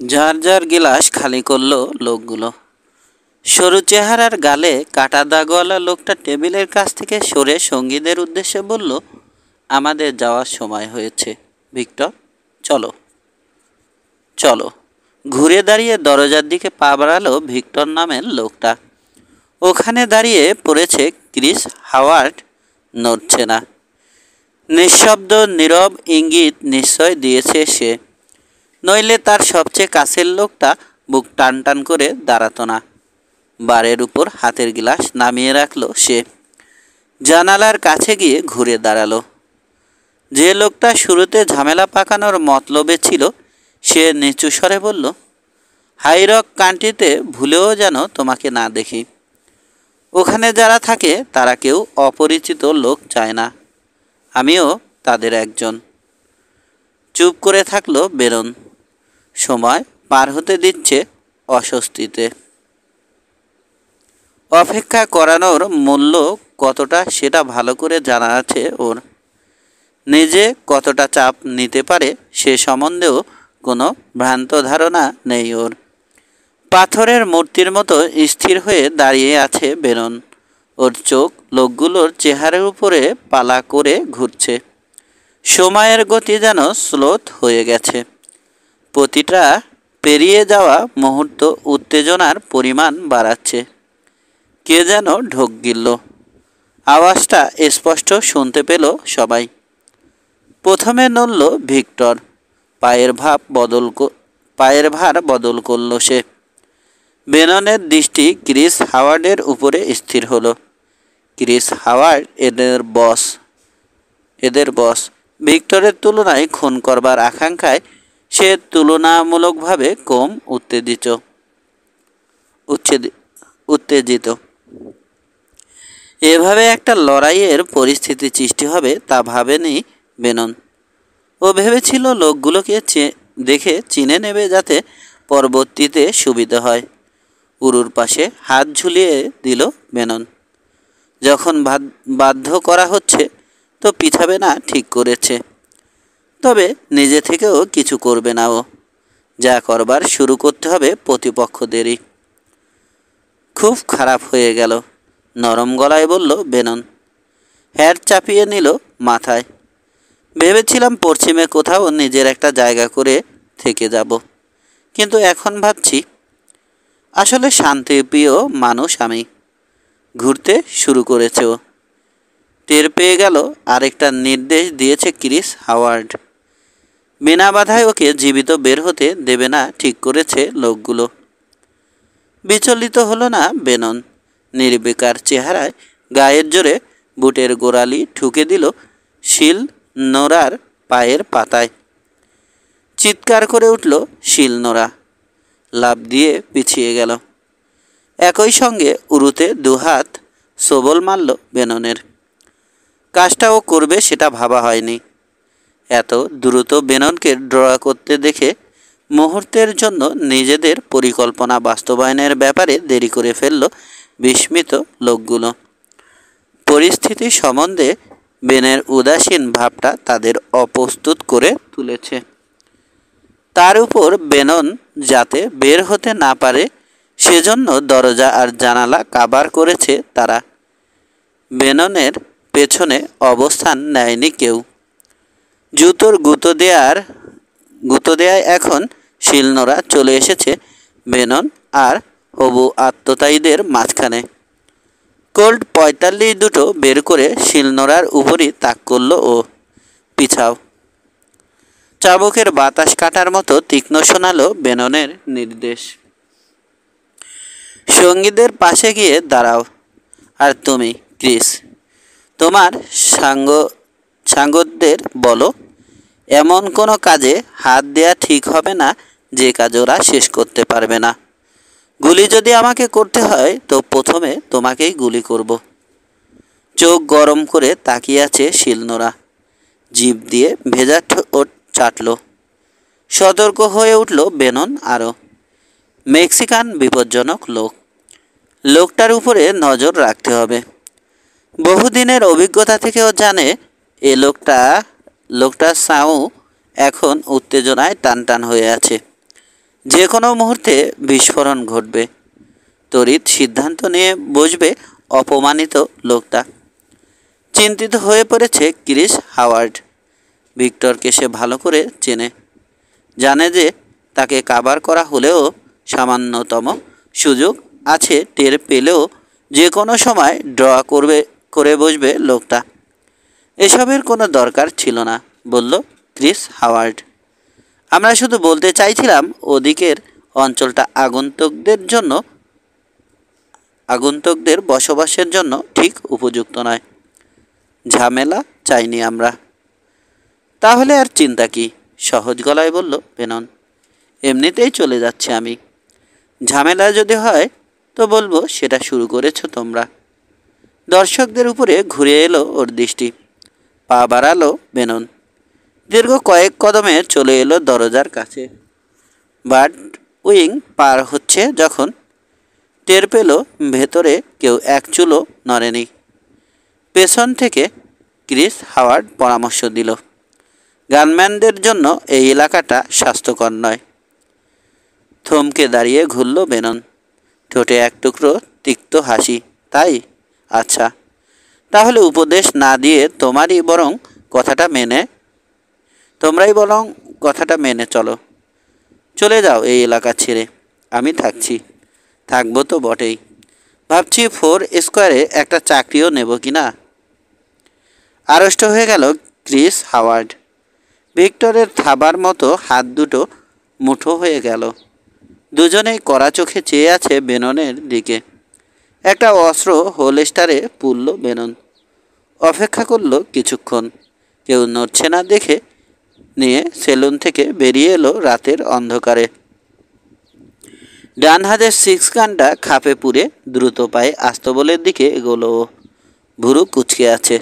যার যার গিলাস খালি করলো লোকগুলো। সরু চেহারার গালে কাটা দাগওয়ালা লোকটা টেবিলের কাছ থেকে সরে সঙ্গীদের উদ্দেশ্যে বলল, আমাদের যাওয়ার সময় হয়েছে। ভিক্টর, চলো চলো। ঘুরে দাঁড়িয়ে দরজার দিকে পা বাড়ালো ভিক্টর নামের লোকটা। ওখানে দাঁড়িয়ে পড়েছে ক্রিস হাওয়ার্ড। নড়ছে না। নিঃশব্দ নীরব ইঙ্গিত নিশ্চয় দিয়েছে সে, নইলে তার সবচেয়ে কাছের লোকটা বুক টান টান করে দাঁড়াতো না। বারের উপর হাতের গ্লাস নামিয়ে রাখলো সে। জানালার কাছে গিয়ে ঘুরে দাঁড়ালো। যে লোকটা শুরুতে ঝামেলা পাকানোর মতলবে ছিল সে নিচু স্বরে বলল, হাইরক কান্ট্রিতে ভুলেও যেন তোমাকে না দেখি। ওখানে যারা থাকে তারা কেউ অপরিচিত লোক চায় না। আমিও তাদের একজন। চুপ করে থাকলো বেরন। সময় পার হতে দিচ্ছে অস্বস্তিতে। অপেক্ষা করানোর মূল্য কতটা সেটা ভালো করে জানা আছে ওর। নিজে কতটা চাপ নিতে পারে সে সম্বন্ধেও কোনো ভ্রান্ত ধারণা নেই ওর। পাথরের মূর্তির মতো স্থির হয়ে দাঁড়িয়ে আছে বেরন। ওর চোখ লোকগুলোর চেহারার উপরে পালা করে ঘুরছে। সময়ের গতি যেন স্লোথ হয়ে গেছে। প্রতিটা পেরিয়ে যাওয়া মুহূর্ত উত্তেজনার পরিমাণ বাড়াচ্ছে। কে যেন ঢোক গিলল। আওয়াজটা স্পষ্ট শুনতে পেল সবাই। প্রথমে নড়ল ভিক্টর। পায়ের ভার বদল করল সে। বেননের দৃষ্টি ক্রিস হাওয়ার্ডের উপরে স্থির হলো। ক্রিস হাওয়ার্ড এদের বস। ভিক্টরের তুলনায় খুন করবার আকাঙ্ক্ষায় সে তুলনামূলকভাবে কম উত্তেজিত। এভাবে একটা লড়াইয়ের পরিস্থিতি সৃষ্টি হবে তা ভাবেনি বেনন। ও ভেবেছিল লোকগুলোকে দেখে চিনে নেবে যাতে পরবর্তীতে সুবিধা হয়। উরুর পাশে হাত ঝুলিয়ে দিল বেনন। যখন বাধ্য করা হচ্ছে তো পিছাবে না ঠিক করেছে। তবে নিজে থেকেও কিছু করবে না ও। যা করবার শুরু করতে হবে প্রতিপক্ষদেরই। খুব খারাপ হয়ে গেল, নরম গলায় বলল বেনন। হ্যাট চাপিয়ে নিল মাথায়। ভেবেছিলাম পশ্চিমে কোথাও নিজের একটা জায়গা করে থেকে যাব, কিন্তু এখন ভাবছি আসলে শান্তিপ্রিয় মানুষ আমি। ঘুরতে শুরু করেছে ও। টের পেয়ে গেল আরেকটা নির্দেশ দিয়েছে ক্রিস হাওয়ার্ড। বিনা বাধায় ওকে জীবিত বের হতে দেবে না ঠিক করেছে লোকগুলো। বিচলিত হলো না বেনন। নির্বিকার চেহারায় গায়ের জোরে বুটের গোড়ালি ঠুকে দিল শিল নোরার পায়ের পাতায়। চিৎকার করে উঠল শিলনোড়া। লাফ দিয়ে পিছিয়ে গেল। একই সঙ্গে উরুতে দুহাত সবল মারল বেননের। কাজটা ও করবে সেটা ভাবা হয়নি। এত দ্রুত বেননকে ড্র করতে দেখে মুহূর্তের জন্য নিজেদের পরিকল্পনা বাস্তবায়নের ব্যাপারে দেরি করে ফেলল বিস্মিত লোকগুলো। পরিস্থিতি সম্বন্ধে বেনের উদাসীন ভাবটা তাদের অপ্রস্তুত করে তুলেছে। তার উপর বেনন যাতে বের হতে না পারে সেজন্য দরজা আর জানালা কাভার করেছে তারা। বেননের পেছনে অবস্থান নেয়নি কেউ। জুতোর গুঁতো দেয়ায় এখন শিলনোড়া চলে এসেছে বেনন আর হবু আত্মতায়ীদের মাঝখানে। কোল্ড ৪৫ দুটো বের করে শিলনোড়ার উপরই তাক করল ও। পিছাও। চাবুকের বাতাস কাটার মতো তীক্ষ্ণ শোনালো বেননের নির্দেশ। সঙ্গীদের পাশে গিয়ে দাঁড়াও। আর তুমি ক্রিস, তোমার সাঙ্গদের বলো এমন কোনো কাজে হাত দেয়া ঠিক হবে না যে কাজ ওরা শেষ করতে পারবে না। গুলি যদি আমাকে করতে হয় তো প্রথমে তোমাকেই গুলি করব। চোখ গরম করে তাকিয়ে আছে শিলনোড়া। জিভ দিয়ে ভেজা ঠোঁট চাটল। সতর্ক হয়ে উঠল বেনন আরও। মেক্সিকান বিপজ্জনক লোক। লোকটার উপরে নজর রাখতে হবে। বহুদিনের অভিজ্ঞতা থেকেও জানে এ লোকটা সাউ এখন উত্তেজনায় টান টান হয়ে আছে। যে কোনো মুহূর্তে বিস্ফোরণ ঘটবে। তড়িৎ সিদ্ধান্ত নিয়ে বসবে অপমানিত লোকটা। চিন্তিত হয়ে পড়েছে ক্রিস হাওয়ার্ড। ভিক্টরকে সে ভালো করে চেনে, জানে যে তাকে কাভার করা হলেও সামান্যতম সুযোগ আছে টের পেলেও যে কোনো সময় ড্র করে বসবে লোকটা। এসবের কোনো দরকার ছিল না, বলল ক্রিস হাওয়ার্ড। আমরা শুধু বলতে চাইছিলাম ওদিকের অঞ্চলটা আগন্তুকদের বসবাসের জন্য ঠিক উপযুক্ত নয়। ঝামেলা চাইনি আমরা। তাহলে আর চিন্তা কি, সহজ গলায় বলল বেনন। এমনিতেই চলে যাচ্ছে আমি। ঝামেলা যদি হয় তো বলবো সেটা শুরু করেছো তোমরা। দর্শকদের উপরে ঘুরে এলো ওর দৃষ্টি। পা বাড়ালো বেনন। দীর্ঘ কয়েক কদমে চলে এলো দরজার কাছে। বার্ড উইং পার হচ্ছে যখন টের পেল ভেতরে কেউ এক চুলও নড়েনি। পেছন থেকে ক্রিস হাওয়ার্ড পরামর্শ দিল, গানম্যানদের জন্য এই এলাকাটা স্বাস্থ্যকর নয়। থমকে দাঁড়িয়ে ঘুরল বেনন। ঠোঁটে এক টুকরো তিক্ত হাসি। তাই? আচ্ছা, তাহলে উপদেশ না দিয়ে তোমরাই বরং কথাটা মেনে চলো। চলে যাও এই এলাকা ছেড়ে। আমি থাকছি। থাকবো তো বটেই। ভাবছি 4 স্কোয়ারে একটা চাকরিও নেব কি না। আড়ষ্ট হয়ে গেল ক্রিস হাওয়ার্ড। ভিক্টরের থাবার মতো হাত দুটো মুঠো হয়ে গেল। দুজনেই কড়া চোখে চেয়ে আছে বেননের দিকে। একটা অস্ত্র হোলস্টারে পুরল বেনন। অপেক্ষা করল কিছুক্ষণ। কেউ নড়ছে না দেখে নিয়ে সেলুন থেকে বেরিয়ে এলো রাতের অন্ধকারে। ডান হাতের 6 গানটা খাপে পুরে দ্রুত পায়ে আস্তবলের দিকে এগোলো। ভুরু কুচকে আছে।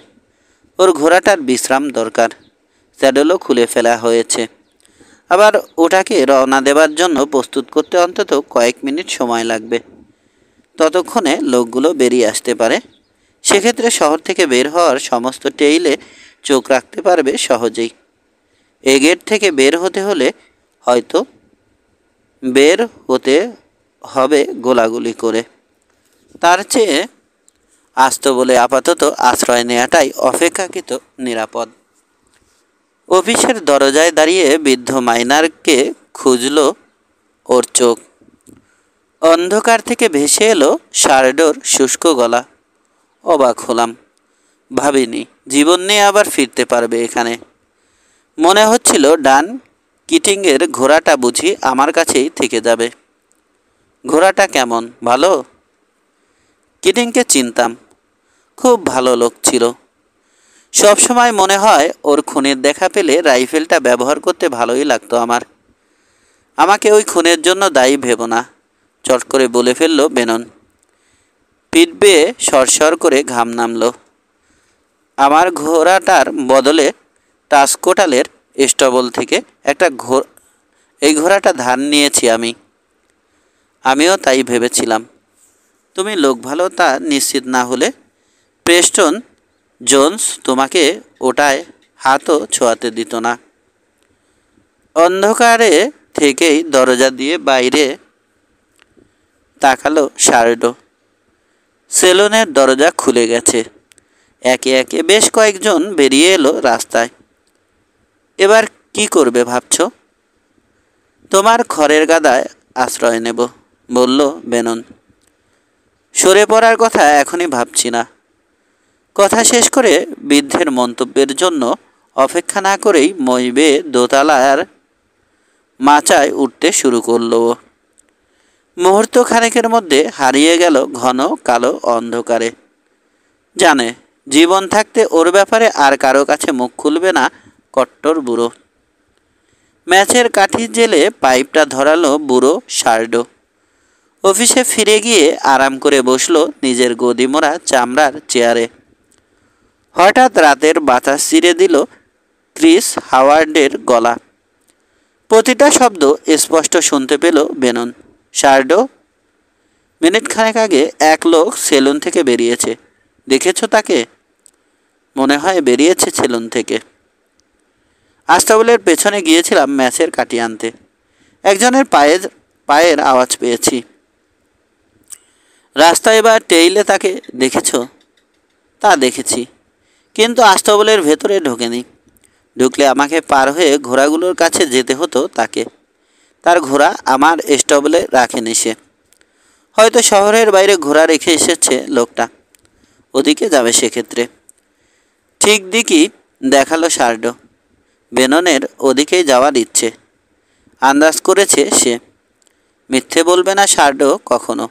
ওর ঘোড়াটার বিশ্রাম দরকার। স্যাডেলও খুলে ফেলা হয়েছে। আবার ওটাকে রওনা দেবার জন্য প্রস্তুত করতে অন্তত কয়েক মিনিট সময় লাগবে। ততক্ষণে লোকগুলো বেরিয়ে আসতে পারে। সেক্ষেত্রে শহর থেকে বের হওয়ার সমস্ত টেইলে চোখ রাখতে পারবে সহজেই। এ গেট থেকে বের হতে হলে হয়তো বের হতে হবে গোলাগুলি করে। তার চেয়ে আস্তবলে আপাতত আশ্রয় নেওয়াটাই অপেক্ষাকৃত নিরাপদ। অফিসের দরজায় দাঁড়িয়ে বৃদ্ধ মাইনারকে খুঁজল ওর চোখ। অন্ধকার থেকে ভেসে এলো শার্ডোর শুষ্ক গলা। অবাক হলাম। ভাবিনি জীবন নিয়ে আবার ফিরতে পারবে এখানে। মনে হচ্ছিল ডান কিটিংয়ের ঘোড়াটা বুঝি আমার কাছেই থেকে যাবে। ঘোড়াটা কেমন, ভালো? কিটিংকে চিনতাম। খুব ভালো লোক ছিল। সব সময় মনে হয় ওর খুনের দেখা পেলে রাইফেলটা ব্যবহার করতে ভালোই লাগতো আমার। আমাকে ওই খুনের জন্য দায়ী ভেবো না, চট করে বলে ফেলল বেনন। পিঠ বেয়ে সরসর করে ঘাম নামল। আমার ঘোড়াটার বদলে টাস্কোটালের স্টবল থেকে এই ঘোড়াটা ধার নিয়েছি আমি। আমিও তাই ভেবেছিলাম। তুমি লোক ভালো তা নিশ্চিত না হলে প্রেস্টন জোন্স তোমাকে ওটায় হাতও ছোঁয়াতে দিত না। অন্ধকারে থেকেই দরজা দিয়ে বাইরে তাকালো শার্ডো। সেলুনের দরজা খুলে গেছে। একে একে বেশ কয়েকজন বেরিয়ে এলো রাস্তায়। এবার কি করবে ভাবছ? তোমার খড়ের গাদায় আশ্রয় নেব, বলল বেনন। সরে পড়ার কথা এখনই ভাবছি না। কথা শেষ করে বৃদ্ধের মন্তব্যের জন্য অপেক্ষা না করেই মই বেয়ে দোতলার মাচায় উঠতে শুরু করল। মুহূর্ত খানেকের মধ্যে হারিয়ে গেল ঘন কালো অন্ধকারে। জানে জীবন থাকতে ওর ব্যাপারে আর কারো কাছে মুখ খুলবে না কট্টর বুড়ো। ম্যাচের কাঠি জেলে পাইপটা ধরালো বুড়ো শার্ডো। অফিসে ফিরে গিয়ে আরাম করে বসলো নিজের গদিমোড়া চামড়ার চেয়ারে। হঠাৎ রাতের বাতাস চিরে দিল ক্রিস হাওয়ার্ডের গলা। প্রতিটা শব্দ স্পষ্ট শুনতে পেল বেনন। শার্ডো, মিনিট খানেক আগে এক লোক সেলুন থেকে বেরিয়েছে। দেখেছো তাকে? মনে হয় বেরিয়েছে সেলুন থেকে। আস্তাবলের পেছনে গিয়েছিলাম ম্যাচের কাঠি আনতে। একজনের পায়ের পায়ের আওয়াজ পেয়েছি। রাস্তায় বা টেইলে তাকে দেখেছ? তা দেখেছি, কিন্তু আস্তাবলের ভেতরে ঢোকেনি। ঢুকলে আমাকে পার হয়ে ঘোড়াগুলোর কাছে যেতে হতো তাকে। তার ঘোড়া আমার স্টবলে রাখেনি সে। হয়তো শহরের বাইরে ঘোড়া রেখে এসেছে লোকটা, ওদিকে যাবে সেক্ষেত্রে। ঠিক দিকই দেখালো শার্ডো। বেননের ওদিকেই যাওয়ার ইচ্ছে আন্দাজ করেছে সে। মিথ্যে বলবে না শার্ডো কখনো।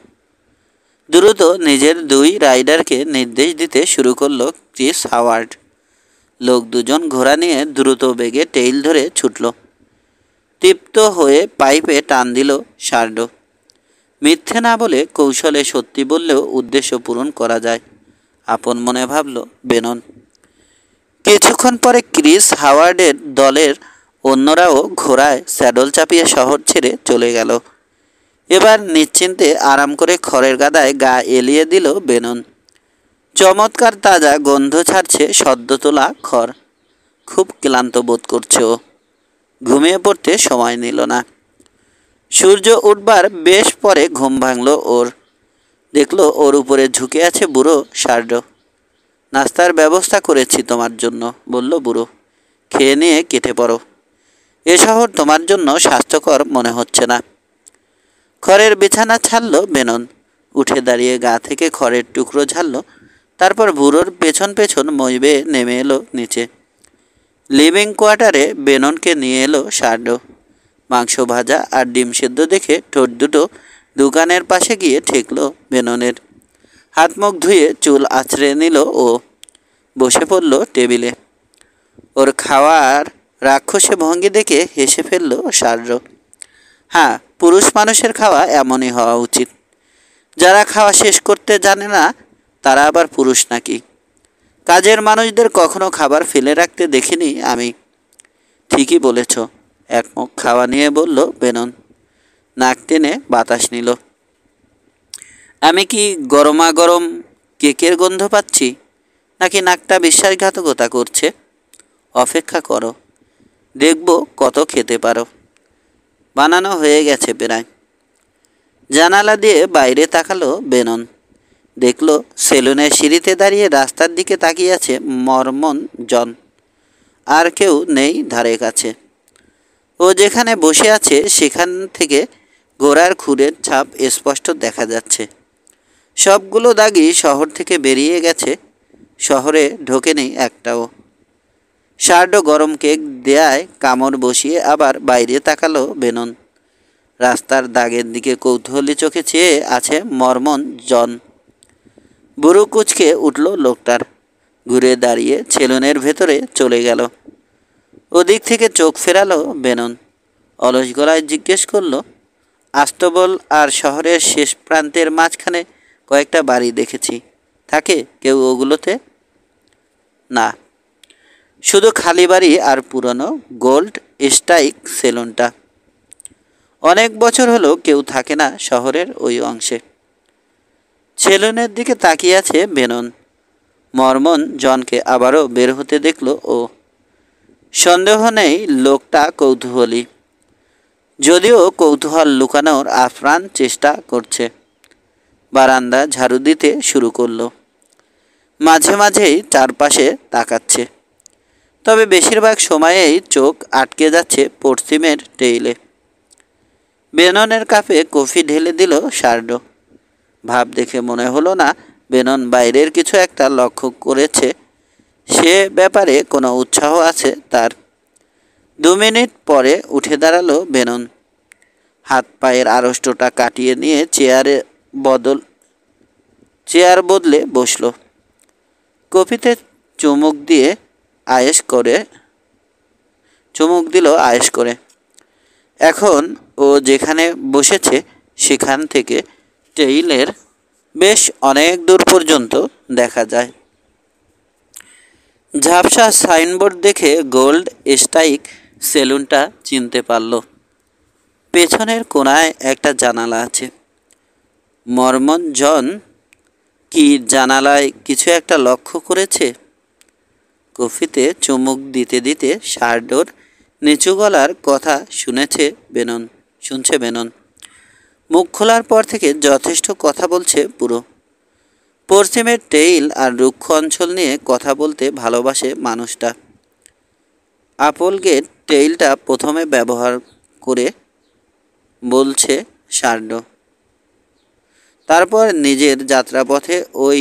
দ্রুত নিজের দুই রাইডারকে নির্দেশ দিতে শুরু করলো ক্রিস হাওয়ার্ড। লোক দুজন ঘোড়া নিয়ে দ্রুত বেগে টেইল ধরে ছুটল। তৃপ্ত হয়ে পাইপে টান দিল শার্ডো। মিথ্যে না বলে কৌশলে সত্যি বললেও উদ্দেশ্য পূরণ করা যায়, আপন মনে ভাবল বেনন। কিছুক্ষণ পরে ক্রিস হাওয়ার্ডের দলের অন্যরাও ঘোড়ায় স্যাডল চাপিয়ে শহর ছেড়ে চলে গেল। এবার নিশ্চিন্তে আরাম করে খড়ের গাদায় গা এলিয়ে দিল বেনন। চমৎকার তাজা গন্ধ ছাড়ছে সদ্য তোলা খড়। খুব ক্লান্ত বোধ করছে ও। ঘুমিয়ে পড়তে সময় নিল না। সূর্য উঠবার বেশ পরে ঘুম ভাঙল ওর। দেখলো ওর উপরে ঝুঁকে আছে বুড়ো শার্ডো। নাস্তার ব্যবস্থা করেছি তোমার জন্য, বলল বুড়ো। খেয়ে নিয়ে কেটে পড়ো। এ শহর তোমার জন্য স্বাস্থ্যকর মনে হচ্ছে না। খড়ের বিছানা ছাড়ল বেনন। উঠে দাঁড়িয়ে গা থেকে খড়ের টুকরো ঝাড়ল। তারপর বুড়োর পেছন পেছন মই বেয়ে নেমে এলো নিচে। লিভিং কোয়ার্টারে বেননকে নিয়ে এলো শার্ডো। মাংস ভাজা আর ডিম সেদ্ধ দেখে ঠোঁট দুটো দোকানের পাশে গিয়ে ঠেকল বেননের। হাত মুখ ধুয়ে চুল আঁচড়ে নিল ও। বসে পড়ল টেবিলে। ওর খাওয়ার রাক্ষসে ভঙ্গি দেখে হেসে ফেলল শার্ডো। হ্যাঁ, পুরুষ মানুষের খাওয়া এমনই হওয়া উচিত। যারা খাওয়া শেষ করতে জানে না তারা আবার পুরুষ নাকি? কাজের মানুষদের কখনো খাবার ফেলে রাখতে দেখিনি আমি। ঠিকই বলেছ, এক মুখ খাওয়া নিয়ে বলল বেনন। নাক টেনে বাতাস নিল। আমি কি গরমা গরম কেকের গন্ধ পাচ্ছি, নাকি নাকটা বিশ্বাসঘাতকতা করছে? অপেক্ষা করো, দেখব কত খেতে পারো। বানানো হয়ে গেছে প্রায়। জানালা দিয়ে বাইরে তাকালো বেনন। দেখলো সেলুনের সিঁড়িতে দাঁড়িয়ে রাস্তার দিকে তাকিয়ে আছে মরমন জন। আর কেউ নেই ধারে কাছে। ও যেখানে বসে আছে সেখান থেকে ঘোড়ার খুরের ছাপ স্পষ্ট দেখা যাচ্ছে। সবগুলো দাগই শহর থেকে বেরিয়ে গেছে, শহরে ঢোকেনি একটাও। শার্ডো গরম কেক দেয়ায় কামড় বসিয়ে আবার বাইরে তাকালো বেনন। রাস্তার দাগের দিকে কৌতূহলী চোখে চেয়ে আছে মরমন জন। বুড়ো কুচকে উঠল লোকটার। ঘুরে দাঁড়িয়ে সেলুনের ভেতরে চলে গেল। ওদিক থেকে চোখ ফেরালো বেনন। অলস গলায় জিজ্ঞেস করল, আস্তবল আর শহরের শেষ প্রান্তের মাঝখানে কয়েকটা বাড়ি দেখেছি, থাকে কেউ ওগুলোতে? না, শুধু খালি বাড়ি আর পুরনো গোল্ড স্ট্রাইক সেলুনটা। অনেক বছর হলো কেউ থাকে না শহরের ওই অংশে। সেলুনের দিকে তাকিয়ে আছে বেনন। মরমন জনকে আবারও বের হতে দেখল ও। সন্দেহ নেই লোকটা কৌতূহলী, যদিও কৌতূহল লুকানোর আপ্রাণ চেষ্টা করছে। বারান্দা ঝাড়ু দিতে শুরু করলো। মাঝে মাঝেই চারপাশে তাকাচ্ছে, তবে বেশিরভাগ সময়েই চোখ আটকে যাচ্ছে পশ্চিমের টেইলে। বেননের কাপে কফি ঢেলে দিল শার্ডো। ভাব দেখে মনে হলো না বেনন বাইরের কিছু একটা লক্ষ্য করেছে, সে ব্যাপারে কোনো উৎসাহ আছে তার। 2 মিনিট পরে উঠে দাঁড়ালো বেনন। হাত পায়ের আড়ষ্টটা কাটিয়ে নিয়ে চেয়ার বদলে বসল। কফিতে চুমুক দিল আয়েশ করে। এখন ও যেখানে বসেছে সেখান থেকে টেইলের বেশ অনেক দূর পর্যন্ত দেখা যায়। ঝাপসা সাইনবোর্ড দেখে গোল্ড স্ট্রাইক সেলুনটা চিনতে পারল। পেছনের কোণায় একটা জানালা আছে। মরমন জন কি জানালায় কিছু একটা লক্ষ্য করেছে? কফিতে চুমুক দিতে দিতে শার্ডোর নিচু গলার কথা শুনছে বেনন। মুখ খোলার পর থেকে যথেষ্ট কথা বলছে পুরো। পশ্চিমের টেইল আর রুক্ষ অঞ্চল নিয়ে কথা বলতে ভালোবাসে মানুষটা। আপলগেট টেইলটা প্রথমে ব্যবহার করে বলছে শার্ডো। তারপর নিজের যাত্রাপথে ওই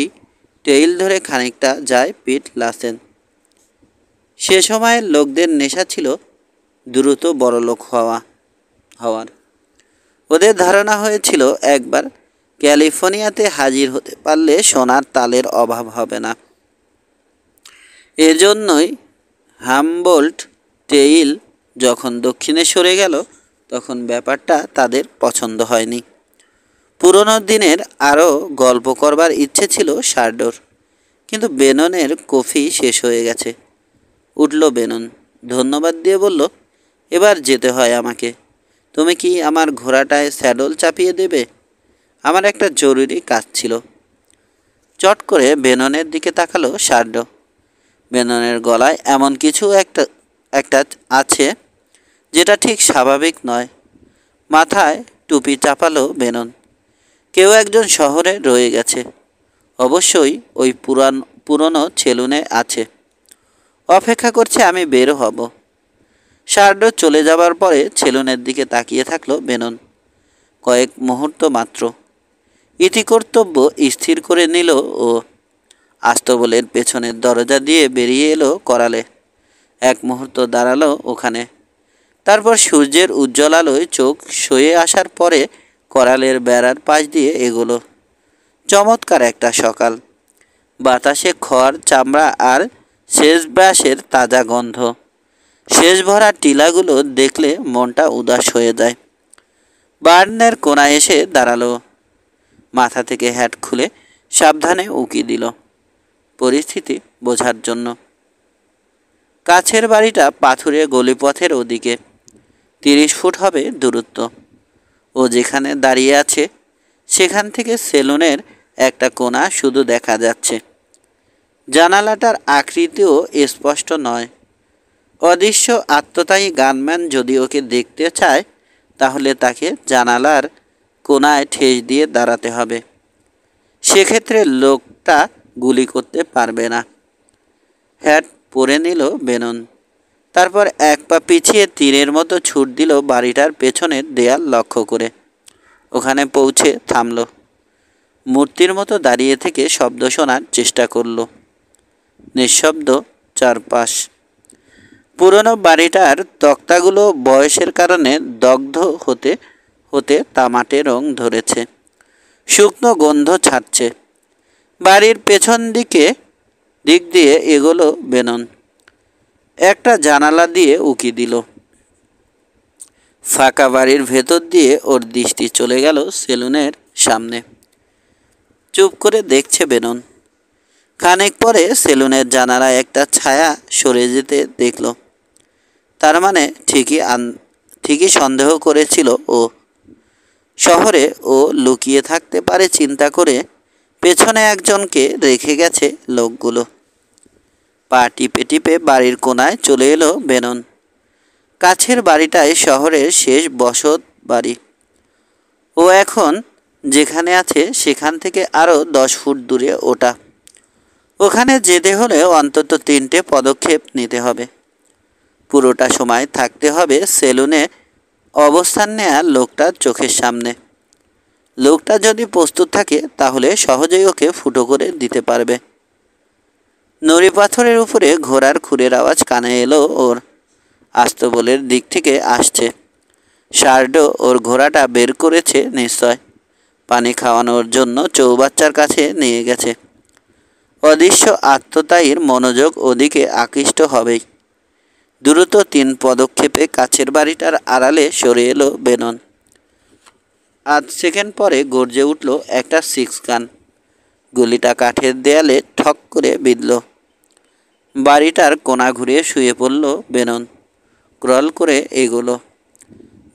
টেইল ধরে খানিকটা যায় পিট লাসেন। সে সময়ের লোকদের নেশা ছিল দ্রুত বড়লোক হওয়ার। ওদের ধারণা হয়েছিল একবার ক্যালিফোর্নিয়াতে হাজির হতে পারলে সোনার তালের অভাব হবে না। এজন্যই হামবোল্ট টেইল যখন দক্ষিণে সরে গেল তখন ব্যাপারটা তাদের পছন্দ হয়নি। পুরনো দিনের আরও গল্প করবার ইচ্ছে ছিল শার্ডোর, কিন্তু বেননের কফি শেষ হয়ে গেছে। উঠল বেনন, ধন্যবাদ দিয়ে বলল, এবার যেতে হয় আমাকে। তুমি কি আমার ঘোড়াটায় স্যাডল চাপিয়ে দেবে? আমার একটা জরুরি কাজ ছিল। চট করে বেননের দিকে তাকালো শার্ডো। বেননের গলায় এমন কিছু একটা আছে যেটা ঠিক স্বাভাবিক নয়। মাথায় টুপি চাপালো বেনন। কেউ একজন শহরে রয়ে গেছে, অবশ্যই ওই পুরনো সেলুনে আছে, অপেক্ষা করছে আমি বের হব। শার্ডো চলে যাবার পরে সেলুনের দিকে তাকিয়ে থাকলো বেনন কয়েক মুহূর্ত মাত্র। ইতিকর্তব্য স্থির করে নিল ও। আস্তবলের পেছনের দরজা দিয়ে বেরিয়ে এলো করালে। এক মুহূর্ত দাঁড়ালো ওখানে। তারপর সূর্যের উজ্জ্বল আলোয় চোখ সয়ে আসার পরে করালের বেড়ার পাশ দিয়ে এগোলো। চমৎকার একটা সকাল। বাতাসে খড়, চামড়া আর শেষ ব্রাশের তাজা গন্ধ। শেষ ভরা টিলাগুলো দেখলে মনটা উদাস হয়ে যায়। বার্নের কোনায় এসে দাঁড়ালো। মাথা থেকে হ্যাট খুলে সাবধানে উকি দিল পরিস্থিতি বোঝার জন্য। কাছের বাড়িটা পাথুরে গলিপথের ওদিকে, 30 ফুট হবে দূরত্ব। ও যেখানে দাঁড়িয়ে আছে সেখান থেকে সেলুনের একটা কোণা শুধু দেখা যাচ্ছে। জানালাটার আকৃতিও স্পষ্ট নয়। অদৃশ্য আত্মতায়ী গানম্যান যদি ওকে দেখতে চায় তাহলে তাকে জানালার কোণায় ঠেস দিয়ে দাঁড়াতে হবে। সেক্ষেত্রে লোকটা গুলি করতে পারবে না। হ্যাট পরে নিল বেনন। তারপর এক পা পিছিয়ে তীরের মতো ছুট দিল বাড়িটার পেছনের দেয়াল লক্ষ্য করে। ওখানে পৌঁছে থামল। মূর্তির মতো দাঁড়িয়ে থেকে শব্দ শোনার চেষ্টা করল। নিঃশব্দ চারপাশ। পুরনো বাড়িটার তক্তাগুলো বয়সের কারণে দগ্ধ হতে হতে তামাটে রং ধরেছে, শুকনো গন্ধ ছাড়ছে। বাড়ির পেছন দিক দিয়ে এগোলো বেনন। একটা জানালা দিয়ে উকি দিল। ফাঁকা বাড়ির ভেতর দিয়ে ওর দৃষ্টি চলে গেল সেলুনের সামনে। চুপ করে দেখছে বেনন। খানিক পরে সেলুনের জানালায় একটা ছায়া সরে যেতে দেখল। তার মানে ঠিকই সন্দেহ করেছিল ও। শহরে ও লুকিয়ে থাকতে পারে চিন্তা করে পেছনে একজনকে রেখে গেছে লোকগুলো। পা টিপে টিপে বাড়ির কোণায় চলে এলো বেনন। কাছের বাড়িটায় শহরের শেষ বসত বাড়ি। ও এখন যেখানে আছে সেখান থেকে আরও 10 ফুট দূরে ওটা। ওখানে যেতে হলে অন্তত 3টে পদক্ষেপ নিতে হবে। পুরোটা সময় থাকতে হবে সেলুনে অবস্থান নেয়া লোকটার চোখের সামনে। লোকটা যদি প্রস্তুত থাকে তাহলে সহজেই ওকে ফুটো করে দিতে পারবে। নুড়ি পাথরের উপরে ঘোড়ার খুরের আওয়াজ কানে এলো ওর। আস্তবলের দিক থেকে আসছে। শার্ডো ওর ঘোড়াটা বের করেছে নিশ্চয়। পানি খাওয়ানোর জন্য চৌবাচ্চার কাছে নিয়ে গেছে। অদৃশ্য আত্মতায়ীর মনোযোগ ওদিকে আকৃষ্ট হবেই। দ্রুত 3 পদক্ষেপে কাছের বাড়িটার আড়ালে সরে এলো বেনন। আধ সেকেন্ড পরে গর্জে উঠল একটা 6 গান। গুলিটা কাঠের দেয়ালে ঠক করে বিঁধল। বাড়িটার কোণা ঘুরিয়ে শুয়ে পড়ল বেনন। ক্রল করে এগোলো।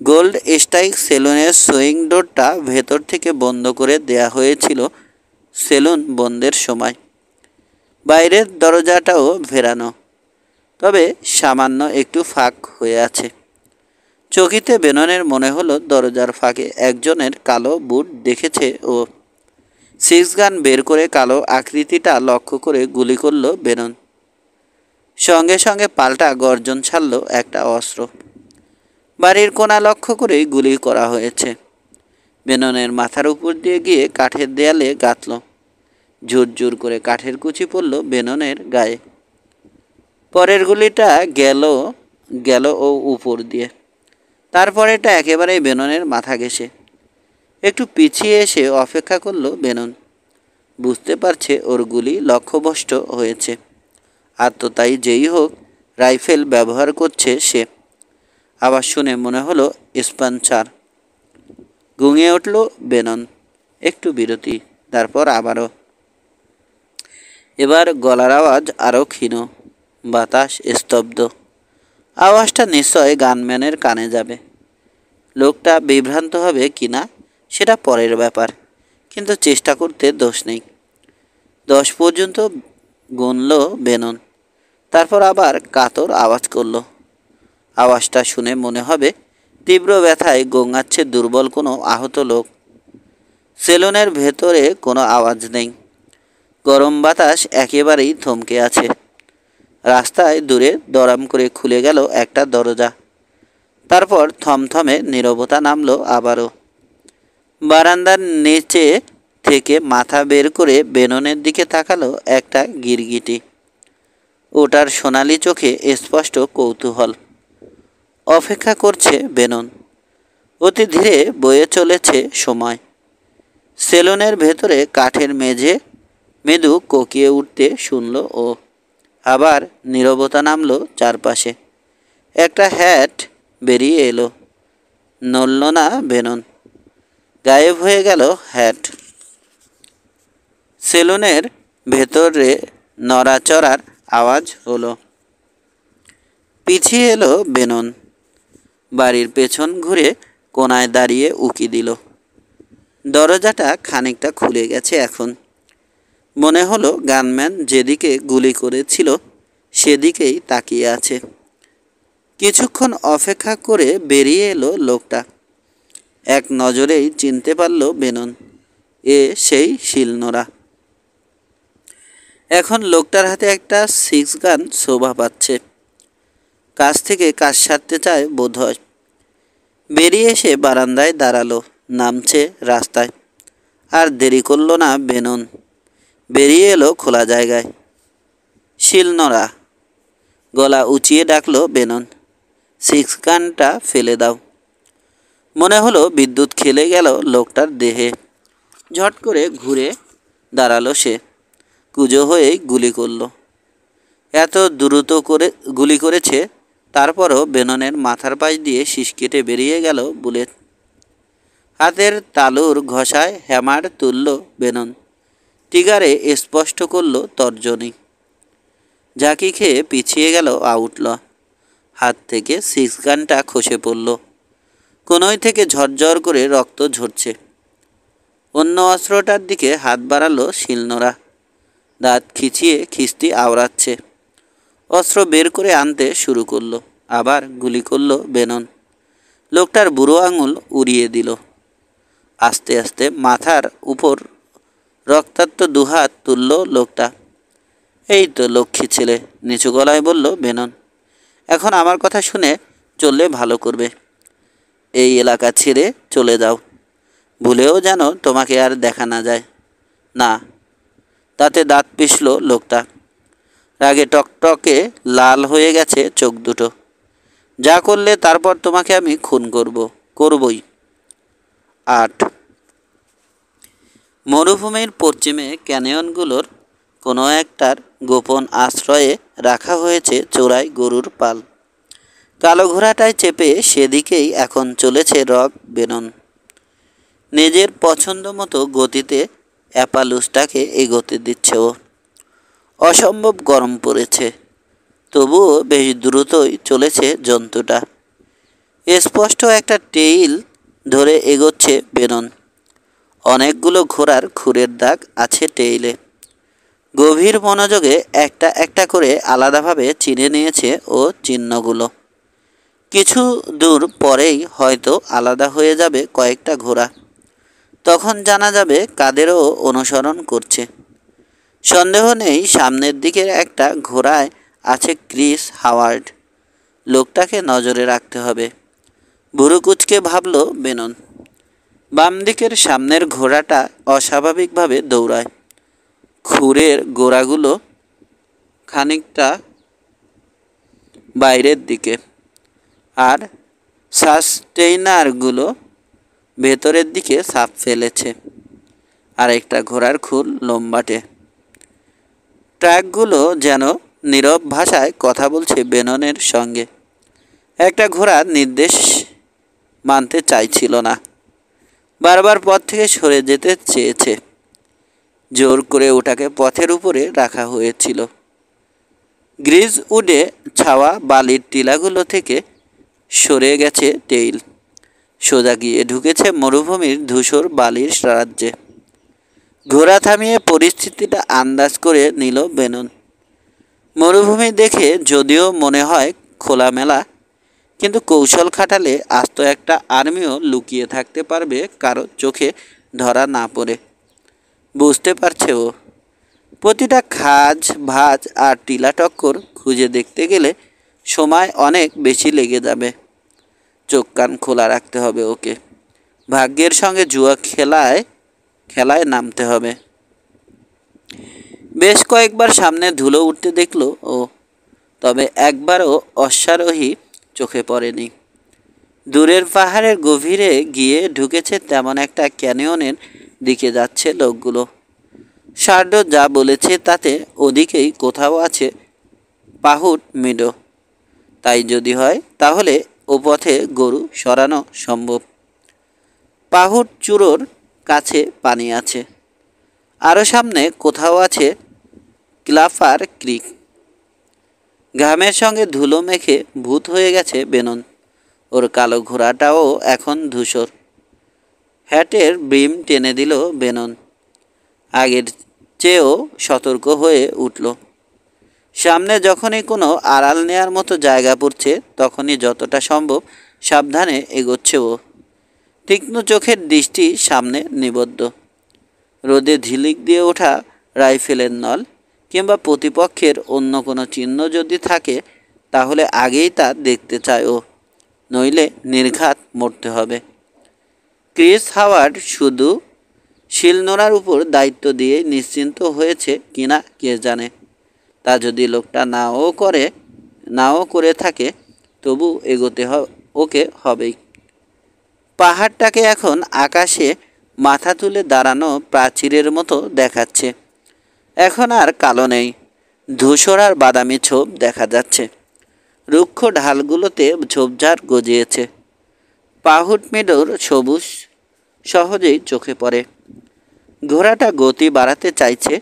গোল্ড স্ট্রাইক সেলুনের সুইং ডোরটা ভেতর থেকে বন্ধ করে দেয়া হয়েছিল সেলুন বন্ধের সময়। বাইরের দরজাটাও ভেরানো, তবে সামান্য একটু ফাঁক হয়ে আছে। চকিতে বেননের মনে হলো দরজার ফাঁকে একজনের কালো বুট দেখেছে ও। সিক্স গান বের করে কালো আকৃতিটা লক্ষ্য করে গুলি করল বেনন। সঙ্গে সঙ্গে পাল্টা গর্জন ছাড়ল একটা অস্ত্র। বাড়ির কোণা লক্ষ্য করেই গুলি করা হয়েছে। বেননের মাথার উপর দিয়ে গিয়ে কাঠের দেয়ালে গাঁথল। ঝুরঝুর করে কাঠের কুচি পড়ল বেননের গায়ে। পরের গুলিটা গেল ও উপর দিয়ে। তারপরেটা একেবারেই বেননের মাথা ঘেঁষে। একটু পিছিয়ে এসে অপেক্ষা করল বেনন। বুঝতে পারছে ওর গুলি লক্ষ্যভ্রষ্ট হয়েছে। আত্মতাই যেই হোক রাইফেল ব্যবহার করছে সে। আওয়াজ শুনে মনে হলো স্পঞ্চার। গুঙিয়ে উঠল বেনন। একটু বিরতি, তারপর আবারও। এবার গলার আওয়াজ আরও ক্ষীণ। বাতাস স্তব্ধ। আওয়াজটা নিশ্চয় গানম্যানের কানে যাবে। লোকটা বিভ্রান্ত হবে কিনা সেটা পরের ব্যাপার, কিন্তু চেষ্টা করতে দোষ নেই। 10 পর্যন্ত গুনল বেনন। তারপর আবার কাতর আওয়াজ করল। আওয়াজটা শুনে মনে হবে তীব্র ব্যথায় গোঙাচ্ছে দুর্বল কোনো আহত লোক। সেলুনের ভেতরে কোনো আওয়াজ নেই। গরম বাতাস একেবারেই থমকে আছে। রাস্তায় দূরে দরাম করে খুলে গেল একটা দরজা। তারপর থমথমে নীরবতা নামল আবারও। বারান্দার নিচে থেকে মাথা বের করে বেননের দিকে তাকালো একটা গিরগিটি। ওটার সোনালি চোখে স্পষ্ট কৌতূহল। অপেক্ষা করছে বেনন। অতি ধীরে বয়ে চলেছে সময়। সেলুনের ভেতরে কাঠের মেঝে মৃদু কোকিয়ে উঠতে শুনল ও। আবার নীরবতা নামল চারপাশে। একটা হ্যাট বেরিয়ে এলো। নড়ল না বেনন। গায়েব হয়ে গেল হ্যাট। সেলুনের ভেতরে নড়াচড়ার আওয়াজ হলো। পিছিয়ে এলো বেনন। বাড়ির পেছন ঘুরে কোনায় দাঁড়িয়ে উকি দিল। দরজাটা খানিকটা খুলে গেছে এখন। মনে হলো গানম্যান যেদিকে গুলি করেছিল সেদিকেই তাকিয়ে আছে। কিছুক্ষণ অপেক্ষা করে বেরিয়ে এলো লোকটা। এক নজরেই চিনতে পারল বেনন। এ সেই শিলনোড়া। এখন লোকটার হাতে একটা সিক্স গান শোভা পাচ্ছে। কাছ থেকে কাজ সারতে চায় বোধহয়। বেরিয়ে এসে বারান্দায় দাঁড়ালো। নামছে রাস্তায়। আর দেরি করল না বেনন। বেরিয়ে এলো খোলা জায়গায়। শিলনোড়া। গলা উঁচিয়ে ডাকলো বেনন। সিক্স গানটা ফেলে দাও। মনে হলো বিদ্যুৎ খেলে গেল লোকটার দেহে। ঝট করে ঘুরে দাঁড়ালো সে। কুঁজো হয়েই গুলি করল। এত দ্রুত করে গুলি করেছে, তারপরও বেননের মাথার পাশ দিয়ে শিস কেটে বেরিয়ে গেল বুলেট। হাতের তালুর ঘষায় হ্যামার তুলল বেনন। টিগারে স্পষ্ট করল তর্জনী। ঝাঁকি খেয়ে পিছিয়ে গেল আউটল। হাত থেকে সিক্স গানটা খসে পড়ল। কোনোই থেকে ঝরঝর করে রক্ত ঝরছে। অন্য অস্ত্রটার দিকে হাত বাড়ালো শিলনোড়া। দাঁত খিচিয়ে খিস্তি আওড়াচ্ছে। অস্ত্র বের করে আনতে শুরু করলো। আবার গুলি করল বেনন। লোকটার বুড়ো আঙুল উড়িয়ে দিল। আস্তে আস্তে মাথার উপর রক্তাক্ত দুহাত তুলল লোকটা। এই তো লক্ষ্মী ছেলে, নিচু গলায় বলল বেনন। এখন আমার কথা শুনে চললে ভালো করবে। এই এলাকা ছেড়ে চলে যাও। ভুলেও যেন তোমাকে আর দেখা না যায়। না। তাতে দাঁত পিষল লোকটা। রাগে টকটকে লাল হয়ে গেছে চোখ দুটো। যা করলে তারপর তোমাকে আমি খুন করবই। 8। মরুভূমির পশ্চিমে ক্যানিয়নগুলোর কোনো একটার গোপন আশ্রয়ে রাখা হয়েছে চোরাই গরুর পাল। কালো ঘোড়াটায় চেপে সেদিকেই এখন চলেছে রক বেনন। নিজের পছন্দ মতো গতিতে অ্যাপালুসটাকে এগোতে দিচ্ছে ও। অসম্ভব গরম পড়েছে, তবুও বেশ দ্রুতই চলেছে জন্তুটা। স্পষ্ট একটা টেইল ধরে এগোচ্ছে বেনন। অনেকগুলো ঘোড়ার খুরের দাগ আছে টেইলে। গভীর মনোযোগে একটা একটা করে আলাদাভাবে চিনে নিয়েছে ও চিহ্নগুলো। কিছু দূর পরেই হয়তো আলাদা হয়ে যাবে কয়েকটা ঘোড়া। তখন জানা যাবে কাদেরও অনুসরণ করছে। সন্দেহ নেই সামনের দিকের একটা ঘোড়ায় আছে ক্রিস হাওয়ার্ড। লোকটাকে নজরে রাখতে হবে। বুড়ো কুচকে ভাবল বেনন। বাম দিকের সামনের ঘোড়াটা অস্বাভাবিকভাবে দৌড়ায়। খুরের গোড়াগুলো খানিকটা বাইরের দিকে, আর সাস্টেইনারগুলো ভেতরের দিকে ছাপ ফেলেছে। আর একটা ঘোড়ার খুর লম্বাটে। ট্র্যাকগুলো যেন নীরব ভাষায় কথা বলছে বেননের সঙ্গে। একটা ঘোড়া নির্দেশ মানতে চাইছিল না, বারবার পথ থেকে সরে যেতে চেয়েছে। জোর করে ওটাকে পথের উপরে রাখা হয়েছিল। গ্রিজ উডে ছাওয়া বালির টিলাগুলো থেকে সরে গেছে টেইল, সোজা গিয়ে ঢুকেছে মরুভূমির ধূসর বালির রাজ্যে। ঘোড়া থামিয়ে পরিস্থিতিটা আন্দাজ করে নিল বেনন। মরুভূমি দেখে যদিও মনে হয় খোলামেলা, কিন্তু কৌশল খাটালে আস্ত একটা আর্মিও লুকিয়ে থাকতে পারবে কারো চোখে ধরা না পড়ে। বুঝতে পারছে ও, প্রতিটা খাজ ভাজ আর টিলা টক্কর খুঁজে দেখতে গেলে সময় অনেক বেশি লেগে যাবে। চোখ কান খোলা রাখতে হবে ওকে। ভাগ্যের সঙ্গে জুয়া খেলায় নামতে হবে। বেশ কয়েকবার সামনে ধুলো উঠতে দেখলো ও, তবে একবারও অশ্বারোহী চোখে পড়েনি। দূরের পাহাড়ের গভীরে গিয়ে ঢুকেছে তেমন একটা ক্যানিয়নের দিকে যাচ্ছে লোকগুলো। শার্ডো যা বলেছে তাতে ওদিকেই কোথাও আছে পাহুট মিডো। তাই যদি হয় তাহলে ও পথে গরু সরানো সম্ভব। পাহুট চূড়োর কাছে পানি আছে। আরও সামনে কোথাও আছে ক্লাফার ক্রিক। ঘামের সঙ্গে ধুলো মেখে ভূত হয়ে গেছে বেনন। ওর কালো ঘোড়াটাও এখন ধূসর। হ্যাটের ব্রিম টেনে দিল বেনন। আগের চেয়েও সতর্ক হয়ে উঠল। সামনে যখনই কোনো আড়াল নেয়ার মতো জায়গা পড়ছে তখনই যতটা সম্ভব সাবধানে এগোচ্ছে ও। তীক্ষ্ণ চোখের দৃষ্টি সামনে নিবদ্ধ। রোদে ঝিলিক দিয়ে ওঠা রাইফেলের নল কিংবা প্রতিপক্ষের অন্য কোনো চিহ্ন যদি থাকে তাহলে আগেই তা দেখতে চায় ও, নইলে নির্ঘাত মরতে হবে। ক্রিস হাওয়ার্ড শুধু শিলনোড়ার উপর দায়িত্ব দিয়ে নিশ্চিন্ত হয়েছে কিনা কে জানে। তা যদি লোকটা নাও করে থাকে তবু এগোতে ওকে হবেই। পাহাড়টাকে এখন আকাশে মাথা তুলে দাঁড়ানো প্রাচীরের মতো দেখাচ্ছে। এখন আর কালো নেই, ধূসর আর বাদামি ছোপ দেখা যাচ্ছে। রুক্ষ ঢালগুলোতে ঝোপঝাড় গজিয়েছে। পাহুট মেডোর সবুজ সহজেই চোখে পড়ে। ঘোড়াটা গতি বাড়াতে চাইছে,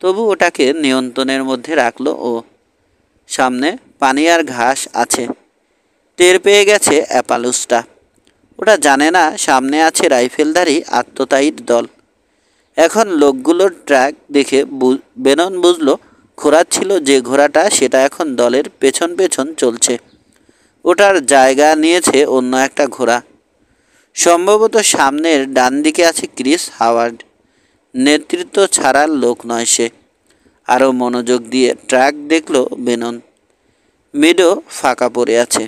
তবু ওটাকে নিয়ন্ত্রণের মধ্যে রাখলো ও। সামনে পানি আর ঘাস আছে। টের পেয়ে গেছে অ্যাপালুসটা। ওটা জানে না সামনে আছে রাইফেলধারী আত্মতায়ীর দল। এখন লোকগুলোর ট্র্যাক দেখে বেনন বুঝল খোঁড়াচ্ছিল যে ঘোড়াটা সেটা এখন দলের পেছন পেছন চলছে। ওটার জায়গা নিয়েছে অন্য একটা ঘোড়া। সম্ভবত সামনের ডান দিকে আছে ক্রিস হাওয়ার্ড। নেতৃত্ব ছাড়ার লোক নয় সে। আরও মনোযোগ দিয়ে ট্র্যাক দেখল বেনন। মিডো ফাঁকা পড়ে আছে।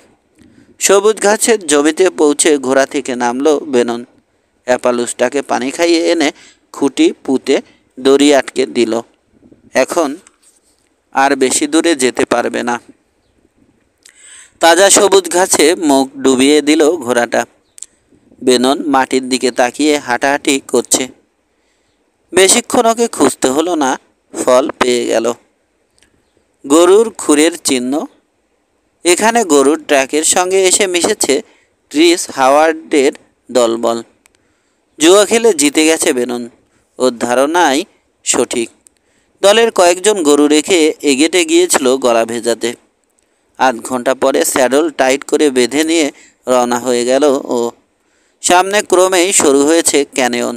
সবুজ ঘাসের জমিতে পৌঁছে ঘোড়া থেকে নামলো বেনন। অ্যাপালুসটাকে পানি খাইয়ে এনে খুঁটি পুঁতে দড়ি আটকে দিল। এখন আর বেশি দূরে যেতে পারবে না। তাজা সবুজ ঘাসে মুখ ডুবিয়ে দিল ঘোড়াটা। বেনন মাটির দিকে তাকিয়ে হাঁটাহাঁটি করছে। বেশিক্ষণ ওকে খুঁজতে হলো না, ফল পেয়ে গেল। গরুর খুরের চিহ্ন। এখানে গরুর ট্র্যাকের সঙ্গে এসে মিশেছে ক্রিস হাওয়ার্ডের দলবল। জুয়া খেলে জিতে গেছে বেনন। ওর ধারণাই সঠিক। দলের কয়েকজন গরু রেখে এগেটে গিয়েছিল গলা ভেজাতে। আধ ঘন্টা পরে স্যাডল টাইট করে বেঁধে নিয়ে রওনা হয়ে গেল ও। সামনে ক্রমেই শুরু হয়েছে ক্যানিয়ন।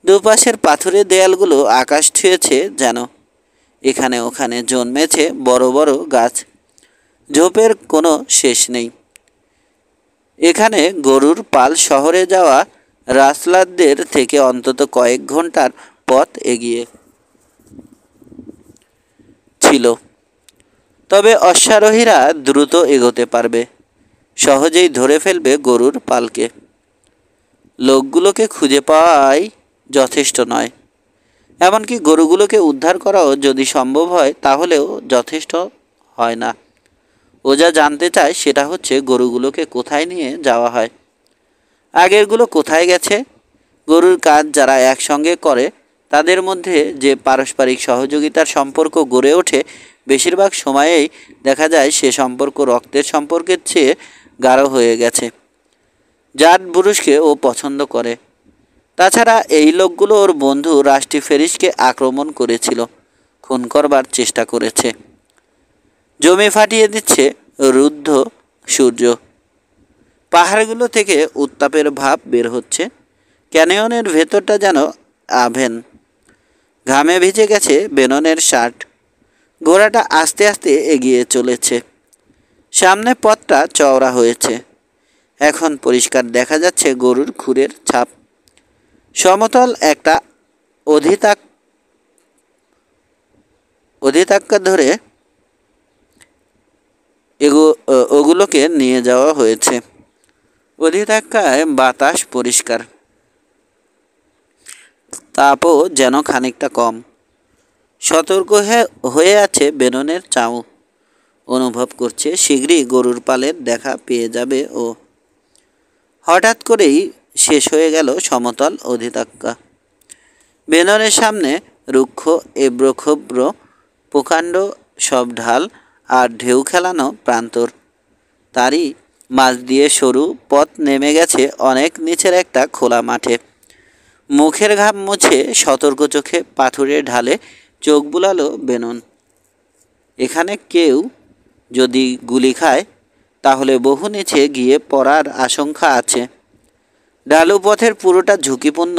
দুপাশের পাথুরে দেয়ালগুলো আকাশ ছুঁয়েছে যেন। এখানে ওখানে জন্মেছে বড় বড় গাছ। ঝোপের কোনো শেষ নেই। এখানে গরুর পাল শহরে যাওয়া রাসলারদের থেকে অন্তত কয়েক ঘন্টার পথ এগিয়ে ছিল। তবে অশ্বারোহীরা দ্রুত এগোতে পারবে, সহজেই ধরে ফেলবে গরুর পালকে। লোকগুলোকে খুঁজে পাওয়াই যথেষ্ট নয়, এমনকি গরুগুলোকে উদ্ধার করাও যদি সম্ভব হয় তাহলেও যথেষ্ট হয় না। ও যা জানতে চায় সেটা হচ্ছে গরুগুলোকে কোথায় নিয়ে যাওয়া হয়, আগেরগুলো কোথায় গেছে। গরুর কাজ যারা একসঙ্গে করে তাদের মধ্যে যে পারস্পরিক সহযোগিতার সম্পর্ক গড়ে ওঠে, বেশিরভাগ সময়েই দেখা যায় সে সম্পর্ক রক্তের সম্পর্কের চেয়ে গাঢ় হয়ে গেছে। জাট বুরুষকে ও পছন্দ করে। তাছাড়া এই লোকগুলো ওর বন্ধু রাষ্ট্রি ফেরিসকে আক্রমণ করেছিল, খুন করবার চেষ্টা করেছে। জমি ফাটিয়ে দিচ্ছে রুদ্ধ সূর্য। পাহাড়গুলো থেকে উত্তাপের ভাব বের হচ্ছে। ক্যানিয়নের ভেতরটা যেন আভেন। ঘামে ভিজে গেছে বেননের শার্ট। ঘোড়াটা আস্তে আস্তে এগিয়ে চলেছে। সামনে পথটা চওড়া হয়েছে। এখন পরিষ্কার দেখা যাচ্ছে গরুর খুরের ছাপ। সমতল একটা অধিতাক্কা ধরে ওগুলোকে নিয়ে যাওয়া হয়েছে। অধিতাক্কায় বাতাস পরিষ্কার, তাপও যেন খানিকটা কম। সতর্ক হয়ে আছে বেননের চাউ। অনুভব করছে শীঘ্রই গরুর পালের দেখা পেয়ে যাবে ও। হঠাৎ করেই শেষ হয়ে গেল সমতল অধিতাক্কা। বেননের সামনে রুক্ষ এবড়োখেবড়ো প্রকাণ্ড সব ঢাল আর ঢেউ খেলানো প্রান্তর। তারই মাঝ দিয়ে সরু পথ নেমে গেছে অনেক নিচের একটা খোলা মাঠে। মুখের ঘাম মুছে সতর্ক চোখে পাথুরে ঢালে চোখ বুলালো বেনন। এখানে কেউ যদি গুলি খায় তাহলে বহু নিচে গিয়ে পড়ার আশঙ্কা আছে। ঢালু পথের পুরোটা ঝুঁকিপূর্ণ।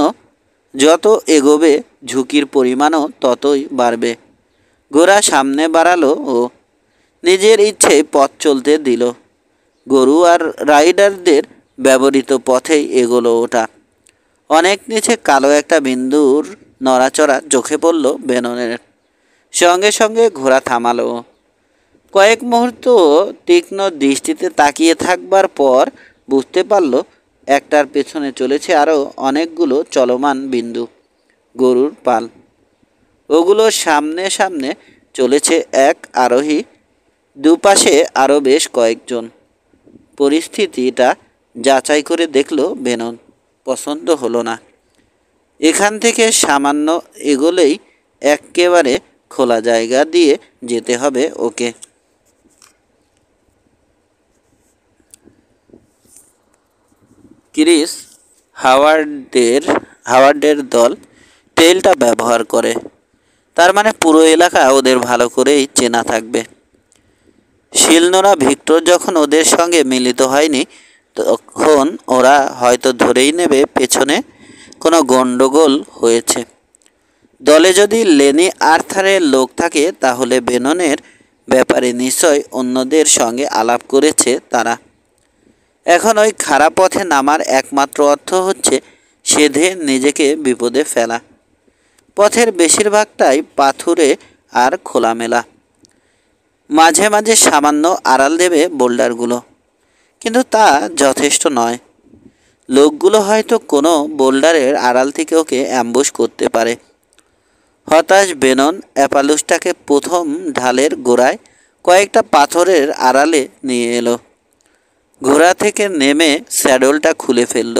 যত এগোবে ঝুঁকির পরিমাণও ততই বাড়বে। ঘোড়া সামনে বাড়ালো ও নিজের ইচ্ছে পথ চলতে দিল। গরু আর রাইডারদের ব্যবহৃত পথেই এগোলো ওটা। অনেক নিচে কালো একটা বিন্দুর নড়াচড়া চোখে পড়ল বেননের। সঙ্গে সঙ্গে ঘোড়া থামালো। কয়েক মুহূর্ত তীক্ষ্ণ দৃষ্টিতে তাকিয়ে থাকবার পর বুঝতে পারল একটার পেছনে চলেছে আরও অনেকগুলো চলমান বিন্দু, গরুর পাল। ওগুলো সামনে সামনে চলেছে এক আরোহী, দুপাশে আরও বেশ কয়েকজন। পরিস্থিতিটা যাচাই করে দেখল বেনন। পছন্দ হলো না। এখান থেকে সামান্য এগোলেই একেবারে খোলা জায়গা দিয়ে যেতে হবে ওকে। ক্রিস হাওয়ার্ডের দল টেলটা ব্যবহার করে। তার মানে পুরো এলাকা ওদের ভালো করেই চেনা থাকবে। শিলনোড়া ভিক্টর যখন ওদের সঙ্গে মিলিত হয়নি তখন ওরা হয়তো ধরেই নেবে পেছনে কোনো গণ্ডগোল হয়েছে। দলে যদি লেনি আর্থারের লোক থাকে তাহলে বেননের ব্যাপারে নিশ্চয় অন্যদের সঙ্গে আলাপ করেছে তারা। এখন ওই খারাপ পথে নামার একমাত্র অর্থ হচ্ছে সেধে নিজেকে বিপদে ফেলা। পথের বেশিরভাগটাই পাথুরে আর খোলামেলা। মাঝে মাঝে সামান্য আড়াল দেবে বোল্ডারগুলো, কিন্তু তা যথেষ্ট নয়। লোকগুলো হয়তো কোনো বোল্ডারের আড়াল থেকে ওকে অ্যাম্বুশ করতে পারে। হতাশ বেনন অ্যাপালুসটাকে প্রথম ঢালের গোড়ায় কয়েকটা পাথরের আড়ালে নিয়ে এলো। ঘোড়া থেকে নেমে স্যাডলটা খুলে ফেলল।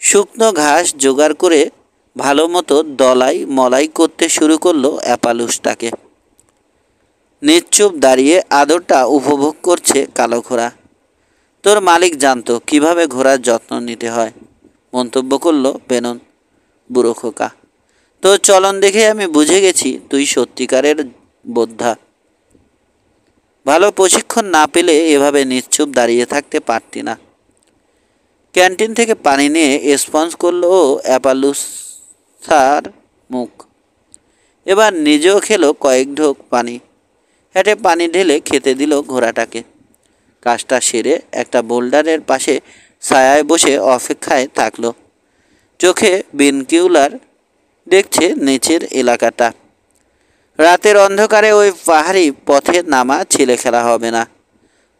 শুকনো ঘাস জোগাড় করে ভালো মতো দলাই মলাই করতে শুরু করলো অ্যাপালুসটাকে। নিশ্চুপ দাঁড়িয়ে আদরটা উপভোগ করছে কালো ঘোড়া। তোর মালিক জানতো কিভাবে ঘোড়ার যত্ন নিতে হয়, মন্তব্য করলো বেনন। বুড়ো খোকা, তোর চলন দেখে আমি বুঝে গেছি তুই সত্যিকারের বোদ্ধা। ভালো প্রশিক্ষণ না পেলে এভাবে নিশ্চুপ দাঁড়িয়ে থাকতে পারতি না। ক্যান্টিন থেকে পানি নিয়ে স্পঞ্জ করলো অ্যাপালুসার মুখ। এবার নিজেও খেলো কয়েক ঢোক পানি। হেঁটে পানি ঢেলে খেতে দিল ঘোড়াটাকে। কাজটা সেরে একটা বোল্ডারের পাশে ছায়ায় বসে অপেক্ষায় থাকলো। চোখে বিনকিউলার দেখছে নিচের এলাকাটা। রাতের অন্ধকারে ওই পাহাড়ি পথে নামা ছেলেখেলা হবে না।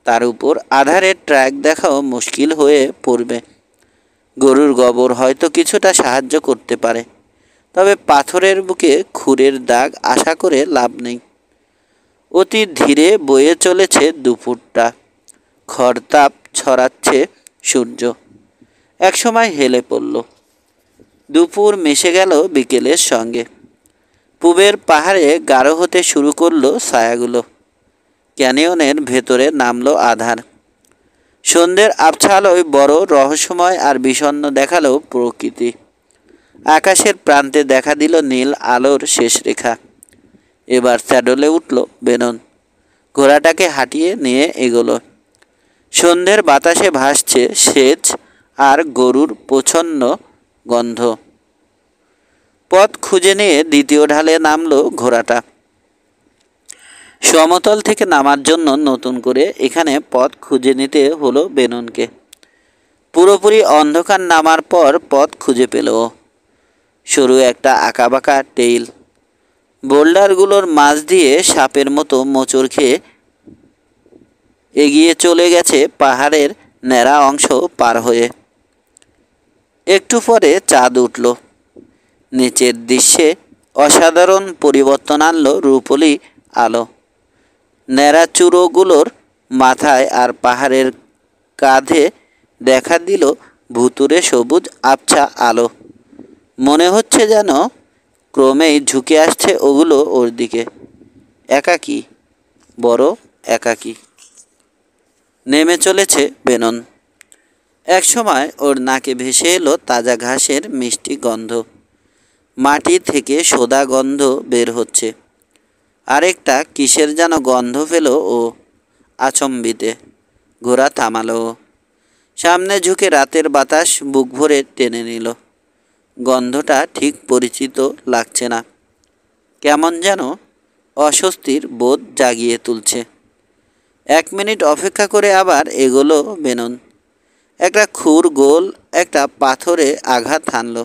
তার উপর আধারের ট্র্যাক দেখাও মুশকিল হয়ে পড়বে। গরুর গোবর হয়তো কিছুটা সাহায্য করতে পারে, তবে পাথরের বুকে খুরের দাগ আশা করে লাভ নেই। অতি ধীরে বয়ে চলেছে দুপুরটা। খড়তাপ ছড়াচ্ছে সূর্য। একসময় হেলে পড়ল। দুপুর মিশে গেল বিকেলের সঙ্গে। পূবের পাহাড়ে গাঢ় হতে শুরু করলো ছায়াগুলো। ক্যানিয়নের ভেতরে নামলো আধার। সন্ধ্যের আবছা আলোয় বড় রহস্যময় আর বিষণ্ণ দেখালো প্রকৃতি। আকাশের প্রান্তে দেখা দিল নীল আলোর শেষ রেখা। এবার স্যাডলে উঠল বেনন। ঘোড়াটাকে হাঁটিয়ে নিয়ে এগোলো। সন্ধ্যের বাতাসে ভাসছে সেচ আর গরুর প্রচ্ছন্ন গন্ধ। পথ খুঁজে নিয়ে দ্বিতীয় ঢালে নামলো ঘোড়াটা। সমতল থেকে নামার জন্য নতুন করে এখানে পথ খুঁজে নিতে হলো বেননকে। পুরোপুরি অন্ধকার নামার পর পথ খুঁজে পেল। সরু একটা আঁকাবাঁকা টেইল। বোল্ডারগুলোর মাঝ দিয়ে সাপের মতো মোচড় খেয়ে এগিয়ে চলে গেছে পাহাড়ের ন্যাড়া অংশ পার হয়ে। একটু পরে চাঁদ উঠল। নিচের দৃশ্যে অসাধারণ পরিবর্তন আনলো রূপলি আলো। ন্যাড়া চূড়োগুলোর মাথায় আর পাহাড়ের কাঁধে দেখা দিল ভুতুড়ে সবুজ আবছা আলো। মনে হচ্ছে যেন ক্রমেই ঝুঁকে আসছে ওগুলো ওর দিকে। একাকী, বড় একাকী। নেমে চলেছে বেনন। একসময় ওর নাকে ভেসে এলো তাজা ঘাসের মিষ্টি গন্ধ। মাটি থেকে সোদা গন্ধ বের হচ্ছে। আরেকটা কিসের যেন গন্ধ পেল ও। আচম্বিতে ঘোড়া থামালো। সামনে ঝুঁকে রাতের বাতাস বুক ভরে টেনে নিল। গন্ধটা ঠিক পরিচিত লাগছে না। কেমন যেন অস্বস্তির বোধ জাগিয়ে তুলছে। 1 মিনিট অপেক্ষা করে আবার এগোলো বেনন। একটা খুর গোল একটা পাথরে আঘাত হানল।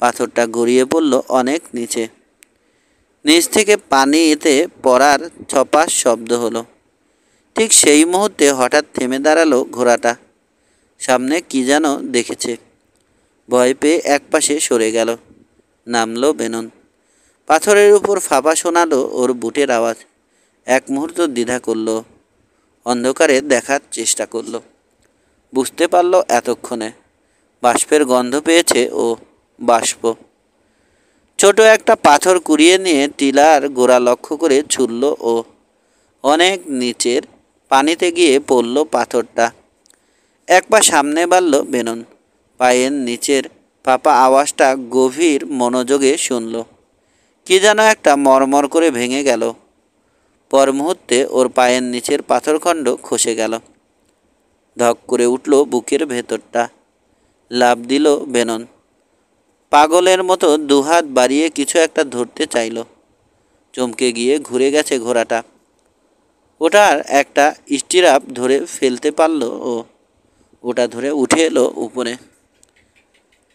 পাথরটা গড়িয়ে পড়ল অনেক নিচে। নিচ থেকে পানিতে পড়ার ছপাস শব্দ হলো। ঠিক সেই মুহূর্তে হঠাৎ থেমে দাঁড়ালো ঘোড়াটা। সামনে কি যেন দেখেছে। ভয় পেয়ে একপাশে সরে গেল। নামলো বেনন। পাথরের উপর ফাঁপা শোনালো ওর বুটের আওয়াজ। এক মুহূর্ত দ্বিধা করল। অন্ধকারে দেখার চেষ্টা করল। বুঝতে পারল এতক্ষণে বাষ্পের গন্ধ পেয়েছে ও। বাষ্প। ছোট একটা পাথর কুড়িয়ে নিয়ে টিলার গোড়া লক্ষ্য করে ছুড়ল ও। অনেক নিচের পানিতে গিয়ে পড়ল পাথরটা। এক পা সামনে বাড়ল বেনন। পায়ের নিচের ফাঁপা আওয়াজটা গভীর মনোযোগে শুনল। কি যেন একটা মরমর করে ভেঙে গেল। পর মুহূর্তে ওর পায়ের নিচের পাথরখণ্ড খসে গেল। ধক করে উঠল বুকের ভেতরটা। লাফ দিল বেনন। পাগলের মতো দুহাত বাড়িয়ে কিছু একটা ধরতে চাইল। চমকে গিয়ে ঘুরে গেছে ঘোড়াটা। ওটার একটা স্টিরাপ ধরে ফেলতে পারল ও। ওটা ধরে উঠে এলো উপরে।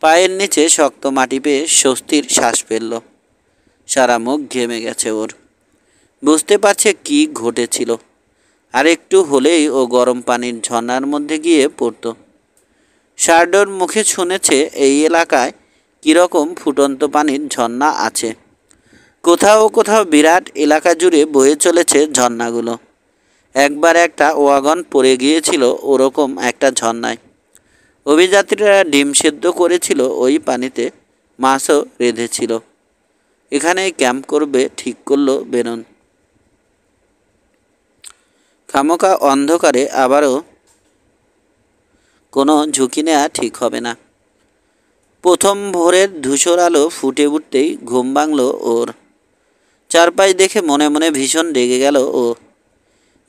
পায়ের নিচে শক্ত মাটি পেয়ে স্বস্তির শ্বাস ফেলল। সারা মুখ ঘেমে গেছে ওর। বুঝতে পারছে কি ঘটেছিল। আর একটু হলেই ও গরম পানির ঝর্ণার মধ্যে গিয়ে পড়ত। শার্ডোর মুখে শুনেছে এই এলাকায় কীরকম ফুটন্ত পানির ঝর্ণা আছে। কোথাও কোথাও বিরাট এলাকা জুড়ে বয়ে চলেছে ঝর্ণাগুলো। একবার একটা ওয়াগন পড়ে গিয়েছিল ওরকম একটা ঝর্ণায়। অভিযাত্রীরা ডিম সেদ্ধ করেছিল ওই পানিতে। মাছও রেঁধেছিল। এখানেই ক্যাম্প করবে ঠিক করল বেনন। খামোকা অন্ধকারে আবারও কোনো ঝুঁকি নেওয়া ঠিক হবে না। প্রথম ভোরের ধূসর আলো ফুটে উঠতেই ঘুম ভাঙল ওর। চারপাশ দেখে মনে মনে ভীষণ রেগে গেল ও।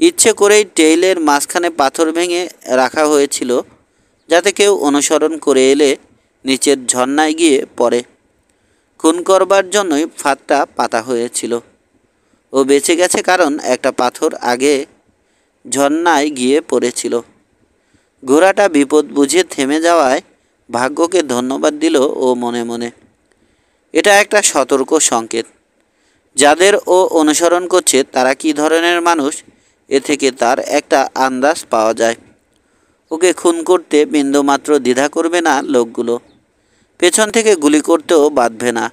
ইচ্ছে করেই টেইলের মাঝখানে পাথর ভেঙে রাখা হয়েছিল যাতে কেউ অনুসরণ করে এলে নিচের ঝর্ণায় গিয়ে পড়ে। খুন করবার জন্যই ফাঁদটা পাতা হয়েছিল। ও বেঁচে গেছে কারণ একটা পাথর আগে ঝর্ণায় গিয়ে পড়েছিল। ঘোড়াটা বিপদ বুঝে থেমে যাওয়ায় ভাগ্যকে ধন্যবাদ দিল ও মনে মনে। এটা একটা সতর্ক সংকেত। যাদের ও অনুসরণ করছে তারা কী ধরনের মানুষ, এ থেকে তার একটা আন্দাজ পাওয়া যায়। ওকে খুন করতে বিন্দুমাত্র দ্বিধা করবে না লোকগুলো। পেছন থেকে গুলি করতেও বাধবে না।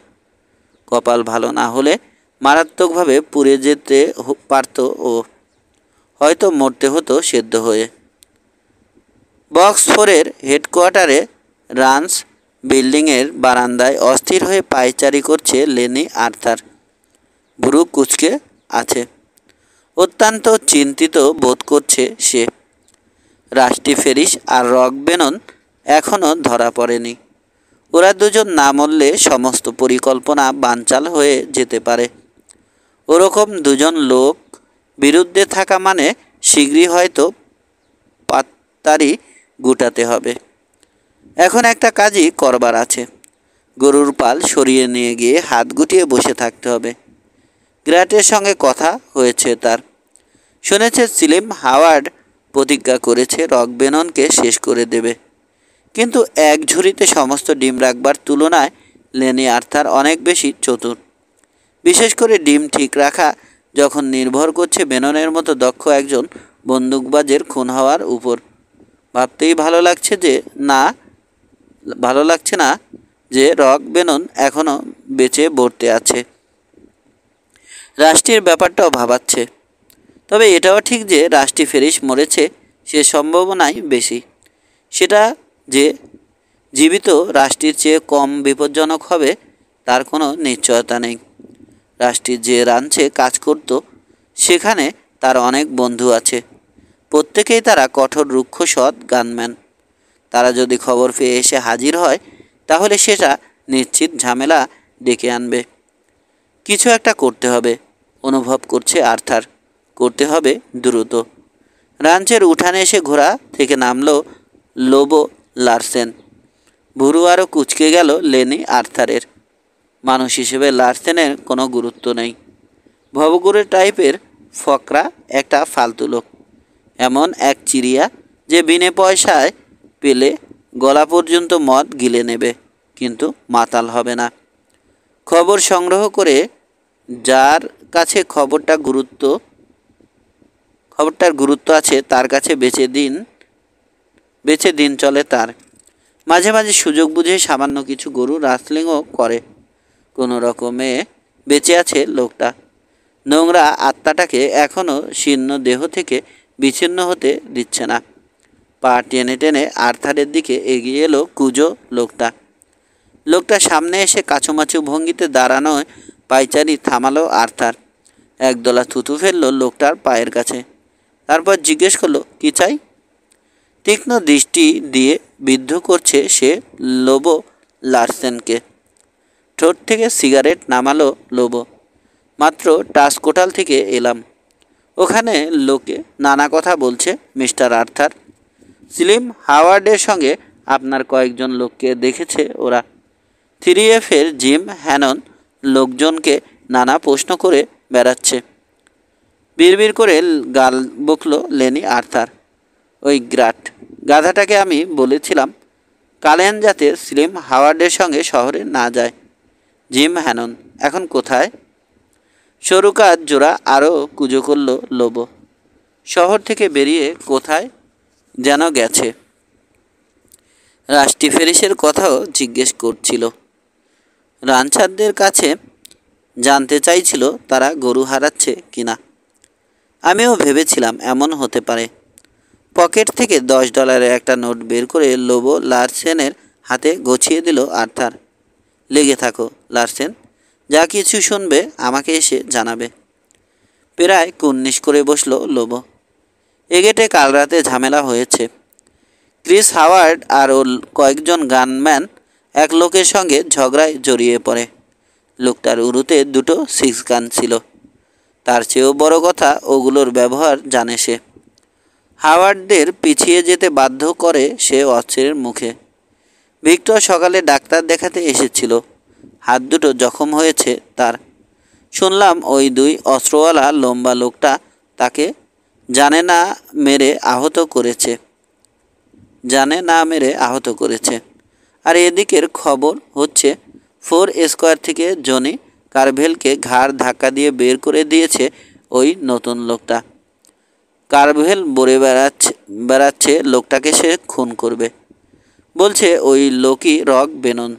কপাল ভালো না হলে মারাত্মকভাবে পুড়ে যেতে পারত ও, হয়তো মরতে হতো সেদ্ধ হয়ে। বক্স 4-এর হেডকোয়ার্টারে রান্স বিল্ডিংয়ের বারান্দায় অস্থির হয়ে পায়চারি করছে লেনি আর্থার। ভুরু কুঁচকে আছে। অত্যন্ত চিন্তিত বোধ করছে সে। রাস্টি ফেরিস আর রক বেনন এখনও ধরা পড়েনি। ওরা দুজন না মরলে সমস্ত পরিকল্পনা বানচাল হয়ে যেতে পারে। ওরকম দুজন লোক বিরুদ্ধে থাকা মানে শীঘ্রই হয়তো পাত্তারি গুটাতে হবে। এখন একটা কাজই করবার আছে। গরুর পাল সরিয়ে নিয়ে গিয়ে হাত গুটিয়ে বসে থাকতে হবে। গ্র্যাটের সঙ্গে কথা হয়েছে তার। শুনেছে সিলিম হাওয়ার্ড প্রতিজ্ঞা করেছে রক বেননকে শেষ করে দেবে। কিন্তু এক ঝুড়িতে সমস্ত ডিম রাখবার তুলনায় লেনি আর্থার অনেক বেশি চতুর। বিশেষ করে ডিম ঠিক রাখা যখন নির্ভর করছে বেননের মতো দক্ষ একজন বন্দুকবাজের খুন হওয়ার উপর। ভাবতেই ভালো লাগছে না যে রক বেনন এখনও বেঁচে বর্তে আছে। রাষ্ট্রের ব্যাপারটাও ভাবাচ্ছে। তবে এটাও ঠিক যে রাস্টি ফেরিস মরেছে সে সম্ভাবনাই বেশি। সেটা যে জীবিত রাষ্ট্রের চেয়ে কম বিপজ্জনক হবে তার কোনো নিশ্চয়তা নেই। রাষ্ট্রের যে রাঞ্চে কাজ করত সেখানে তার অনেক বন্ধু আছে। প্রত্যেকেই তারা কঠোর রুক্ষ সৎ গানম্যান। তারা যদি খবর পেয়ে এসে হাজির হয় তাহলে সেটা নিশ্চিত ঝামেলা ডেকে আনবে। কিছু একটা করতে হবে অনুভব করছে আর্থার। করতে হবে দ্রুত। রাঞ্চের উঠানে এসে ঘোড়া থেকে নামল লোবো লারসেন। ভুরু আরও কুঁচকে গেল লেনি আর্থারের। মানুষ হিসেবে লারসেনের কোনো গুরুত্ব নেই। ভবঘুরে টাইপের ফকরা একটা ফালতু লোক। এমন এক চিড়িয়া যে বিনে পয়সায় পেলে গলা পর্যন্ত মদ গিলে নেবে, কিন্তু মাতাল হবে না। খবর সংগ্রহ করে যার কাছে খবরটার গুরুত্ব আছে তার কাছে বেচে দিন চলে তার। মাঝে মাঝে সুযোগ বুঝে সামান্য কিছু গরু রাসলিংও করে। কোনো রকমে বেঁচে আছে লোকটা। নোংরা আত্মাটাকে এখনও শীর্ণ দেহ থেকে বিচ্ছিন্ন হতে দিচ্ছে না। পা টেনে টেনে আর্থারের দিকে এগিয়ে এলো কুজো লোকটা সামনে এসে কাছুমাছু ভঙ্গিতে দাঁড়ানোয় পায়চারি থামালো আর্থার। একদলা থুতু ফেললো লোকটার পায়ের কাছে। তারপর জিজ্ঞেস করলো, কি চাই? তীক্ষ্ণ দৃষ্টি দিয়ে বিদ্ধ করছে সে লোবো লারসেনকে। ঠোঁট থেকে সিগারেট নামালো লোবো। মাত্র টাসকোটাল থেকে এলাম। ওখানে লোকে নানা কথা বলছে মিস্টার আর্থার। সিলিম হাওয়ার্ডের সঙ্গে আপনার কয়েকজন লোককে দেখেছে ওরা। 3F-এর জিম হ্যানন লোকজনকে নানা প্রশ্ন করে বেড়াচ্ছে। বিড়বিড় করে গাল বকল লেনি আর্থার। ওই গাধাটাকে আমি বলেছিলাম কালেন যাতে সিলিম হাওয়ার্ডের সঙ্গে শহরে না যায়। জিম হ্যানন এখন কোথায়? সরু কাজ জোড়া আরও কুজো করল লোবো। শহর থেকে বেরিয়ে কোথায় যেন গেছে। রাস্টি ফেরিসের কথাও জিজ্ঞেস করছিল। রানচারদের কাছে জানতে চাইছিল তারা গরু হারাচ্ছে কিনা। আমিও ভেবেছিলাম এমন হতে পারে। পকেট থেকে $10 একটা নোট বের করে লোবো লারসেনের হাতে গছিয়ে দিল আর্থার। লেগে থাকো লারসেন, যা কিছু শুনবে আমাকে এসে জানাবে। প্রায় কুন্নিশ করে বসল লোবো। এগেটে কাল রাতে ঝামেলা হয়েছে। ক্রিস হাওয়ার্ড আর ওর কয়েকজন গানম্যান এক লোকের সঙ্গে ঝগড়ায় জড়িয়ে পড়ে। লোকটার উরুতে 2টো 6 গান ছিল। তার চেয়েও বড় কথা ওগুলোর ব্যবহার জানে সে। হাওয়ার্ডদের পিছিয়ে যেতে বাধ্য করে সে অস্ত্রের মুখে। ভিক্টর সকালে ডাক্তার দেখাতে এসেছিল। হাত দুটো জখম হয়েছে তার। শুনলাম ওই 2 অস্ত্রওয়ালা লম্বা লোকটা তাকে জানে না মেরে আহত করেছে জানে না মেরে আহত করেছে। আর এদিকের খবর হচ্ছে 4 স্কোয়ার থেকে জনি কারভেলকে ঘাড় ধাক্কা দিয়ে বের করে দিয়েছে ওই নতুন লোকটা। কারভেল বলে বেড়াচ্ছে লোকটাকে সে খুন করবে। বলছে ওই লোকই রক বেনন,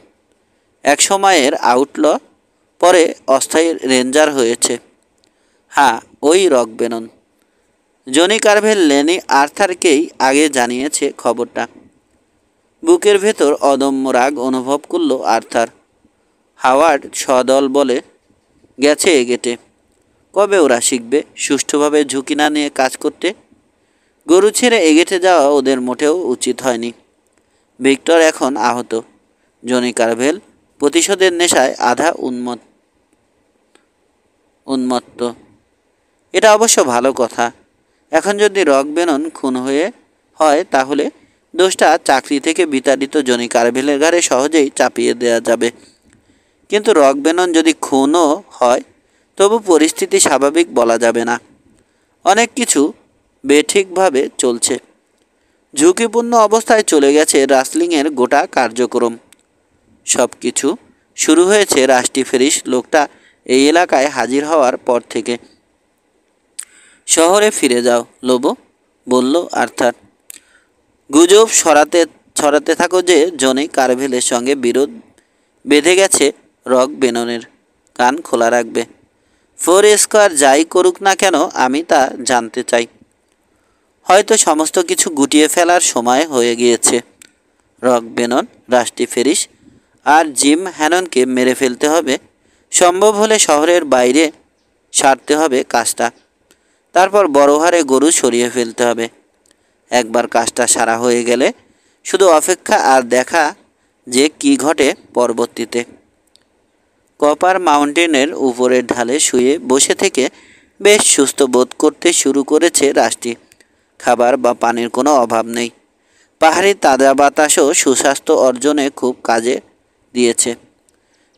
এক সময়ের আউটল, পরে অস্থায়ী রেঞ্জার হয়েছে। হ্যাঁ, ওই রক বেনন। জনি কারভেল লেনি আর্থারকেই আগে জানিয়েছে খবরটা। বুকের ভেতর অদম্য রাগ অনুভব করল আর্থার। হাওয়ার্ড সদল বলে গেছে এগেটে। কবে ওরা শিখবে সুষ্ঠুভাবে ঝুঁকি না নিয়ে কাজ করতে? গরু ছেড়ে এগেটে যাওয়া ওদের মোটেও উচিত হয়নি। ভিক্টর এখন আহত। জনি কারভেল প্রতিশোধের নেশায় আধা উন্মত্ত। এটা অবশ্য ভালো কথা। এখন যদি রক বেনন খুন হয় তাহলে দোষটা চাকরি থেকে বিতাড়িত জনি কারভেলের ঘাড়ে সহজেই চাপিয়ে দেওয়া যাবে। কিন্তু রক বেনন যদি খুনও হয় তবু পরিস্থিতি স্বাভাবিক বলা যাবে না। অনেক কিছু বেঠিকভাবে চলছে। ঝুঁকিপূর্ণ অবস্থায় চলে গেছে রাসলিংয়ের গোটা কার্যক্রম। সব কিছু শুরু হয়েছে রাস্টি ফেরিস লোকটা এই এলাকায় হাজির হওয়ার পর থেকে। শহরে ফিরে যাও লোবো, বলল আর্থার। গুজব ছড়াতে থাকো যে জনি কারভেলের সঙ্গে বিরোধ বেঁধে গেছে রক বেননের। কান খোলা রাখবে। 4 স্কোয়ার যাই করুক না কেন আমি তা জানতে চাই। হয়তো সমস্ত কিছু গুটিয়ে ফেলার সময় হয়ে গিয়েছে। রক বেনন, রাস্টি ফেরিস আর জিম হ্যাননকে মেরে ফেলতে হবে। সম্ভব হলে শহরের বাইরে সারতে হবে কাজটা। তারপর বড় হারে গরু সরিয়ে ফেলতে হবে। একবার কাজটা সারা হয়ে গেলে শুধু অপেক্ষা আর দেখা যে কি ঘটে পরবর্তীতে। কপার মাউন্টেনের উপরের ঢালে শুয়ে বসে থেকে বেশ সুস্থ বোধ করতে শুরু করেছে রাস্টি। খাবার বা পানির কোনো অভাব নেই। পাহাড়ি তাজা বাতাসও সুস্বাস্থ্য অর্জনে খুব কাজে দিয়েছে।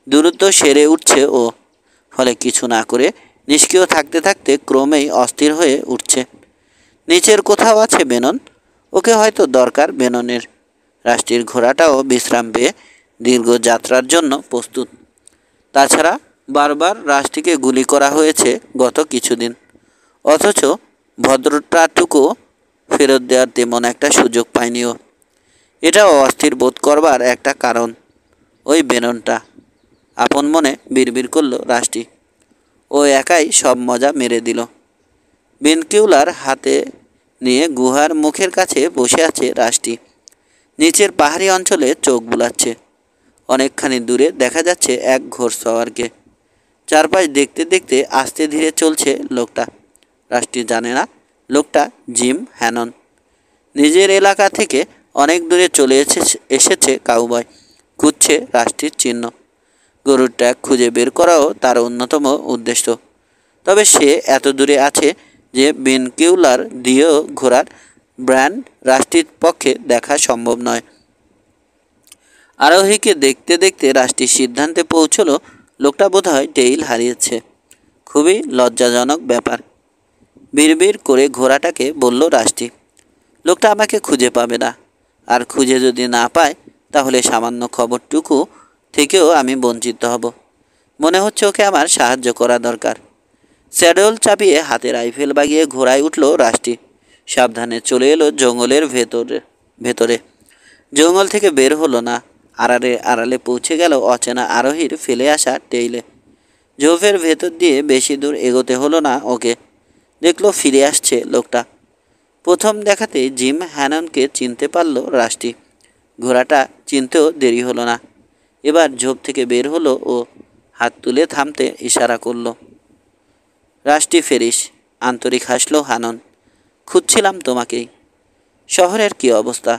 দ্রুত সেরে উঠছে ও, ফলে কিছু না করে নিষ্ক্রিয় থাকতে থাকতে ক্রমেই অস্থির হয়ে উঠছে। নিচের কোথাও আছে বেনন, ওকে হয়তো দরকার বেননের। রাষ্ট্রীয় ঘোড়াটাও বিশ্রাম পেয়ে দীর্ঘ যাত্রার জন্য প্রস্তুত। তাছাড়া বারবার রাষ্ট্রীকে গুলি করা হয়েছে গত কিছুদিন, অথচ ভদ্রতাটুকু ফেরত দেওয়ার তেমন একটা সুযোগ পায়নিও। এটাও অস্থির বোধ করবার একটা কারণ। ওই বেননটা, আপন মনে বিড়বিড় করল রাষ্ট্রী। ও একাই সব মজা মেরে দিল। বেনকিউলার হাতে নিয়ে গুহার মুখের কাছে বসে আছে রাষ্ট্রী। নিচের পাহাড়ি অঞ্চলে চোখ বুলাচ্ছে। অনেকখানি দূরে দেখা যাচ্ছে এক ঘোড়সওয়ারকে। চারপাশ দেখতে দেখতে আস্তে ধীরে চলছে লোকটা। রাষ্ট্রী জানে না লোকটা জিম হ্যানন। নিজের এলাকা থেকে অনেক দূরে চলে এসেছে কাউবয়। খুঁজছে রাষ্ট্রীর চিহ্ন। গরুর ট্র্যাক খুঁজে বের করাও তার অন্যতম উদ্দেশ্য। তবে সে এত দূরে আছে যে বেনকিউলার দিয়েও ঘোড়ার ব্র্যান্ড রাষ্ট্রীর পক্ষে দেখা সম্ভব নয়। আরোহীকে দেখতে দেখতে রাষ্ট্রীর সিদ্ধান্তে পৌঁছলো লোকটা বোধহয় টেইল হারিয়েছে। খুবই লজ্জাজনক ব্যাপার। বিড়বিড় করে ঘোড়াটাকে বলল রাষ্ট্রী, লোকটা আমাকে খুঁজে পাবে না। আর খুঁজে যদি না পায় তাহলে সামান্য খবরটুকু থেকেও আমি বঞ্চিত হব। মনে হচ্ছে ওকে আমার সাহায্য করা দরকার। স্যাডল চাপিয়ে হাতে রাইফেল বাগিয়ে ঘোড়ায় উঠল রাষ্ট্রী। সাবধানে চলে এলো জঙ্গলের ভেতরে। জঙ্গল থেকে বের হলো না। আড়ালে পৌঁছে গেল অচেনা আরোহীর ফেলে আসা টেইলে। ঝোপের ভেতর দিয়ে বেশি দূর এগোতে হলো না ওকে। দেখলো ফিরে আসছে লোকটা। প্রথম দেখাতেই জিম হ্যাননকে চিনতে পারল রাষ্ট্রী। ঘোড়াটা চিনতেও দেরি হলো না। এবার ঝোপ থেকে বের হলো ও হাত তুলে থামতে ইশারা করল। রাষ্ট্রী ফেরিস, আন্তরিক হাসল হ্যানন। খুঁজছিলাম তোমাকেই। শহরের কি অবস্থা?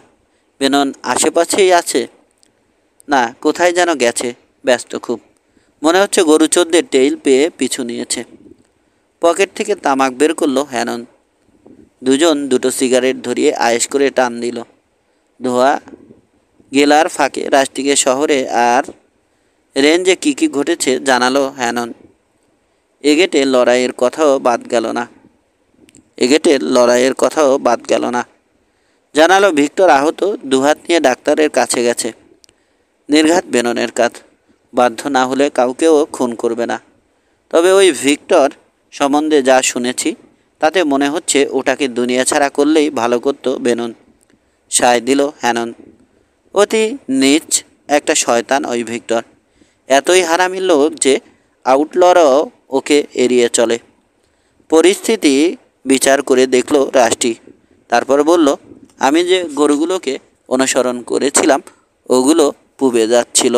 বেনন আশেপাশেই আছে? না, কোথায় যেন গেছে। ব্যস্ত খুব। মনে হচ্ছে গরু চোদ্দের টেইল পেয়ে পিছু নিয়েছে। পকেট থেকে তামাক বের করলো হ্যানন। দুজন দুটো সিগারেট ধরিয়ে আয়েশ করে টান দিল। ধোয়া গেলার ফাঁকে রাষ্ট্রীকে শহরে আর রেঞ্জে কী ঘটেছে জানালো হ্যানন। এগেটে লড়াইয়ের কথাও বাদ গেল না। এগেটের লড়াইয়ের কথাও বাদ গেল না। জানালো ভিক্টর আহত, দুহাত নিয়ে ডাক্তারের কাছে গেছে। নির্ঘাত বেননের কাজ, বাধ্য না হলে কাউকেও খুন করবে না। তবে ওই ভিক্টর সম্বন্ধে যা শুনেছি তাতে মনে হচ্ছে ওটাকে দুনিয়া ছাড়া করলেই ভালো করত বেনন। সায় দিল হ্যানন। অতি নীচ একটা শয়তান ওই ভিক্টর। এতই হারামি লোক যে আউটলরাও ওকে এড়িয়ে চলে। পরিস্থিতি বিচার করে দেখল রাষ্ট্রী। তারপর বলল, আমি যে গরুগুলোকে অনুসরণ করেছিলাম ওগুলো পুবে যাচ্ছিল।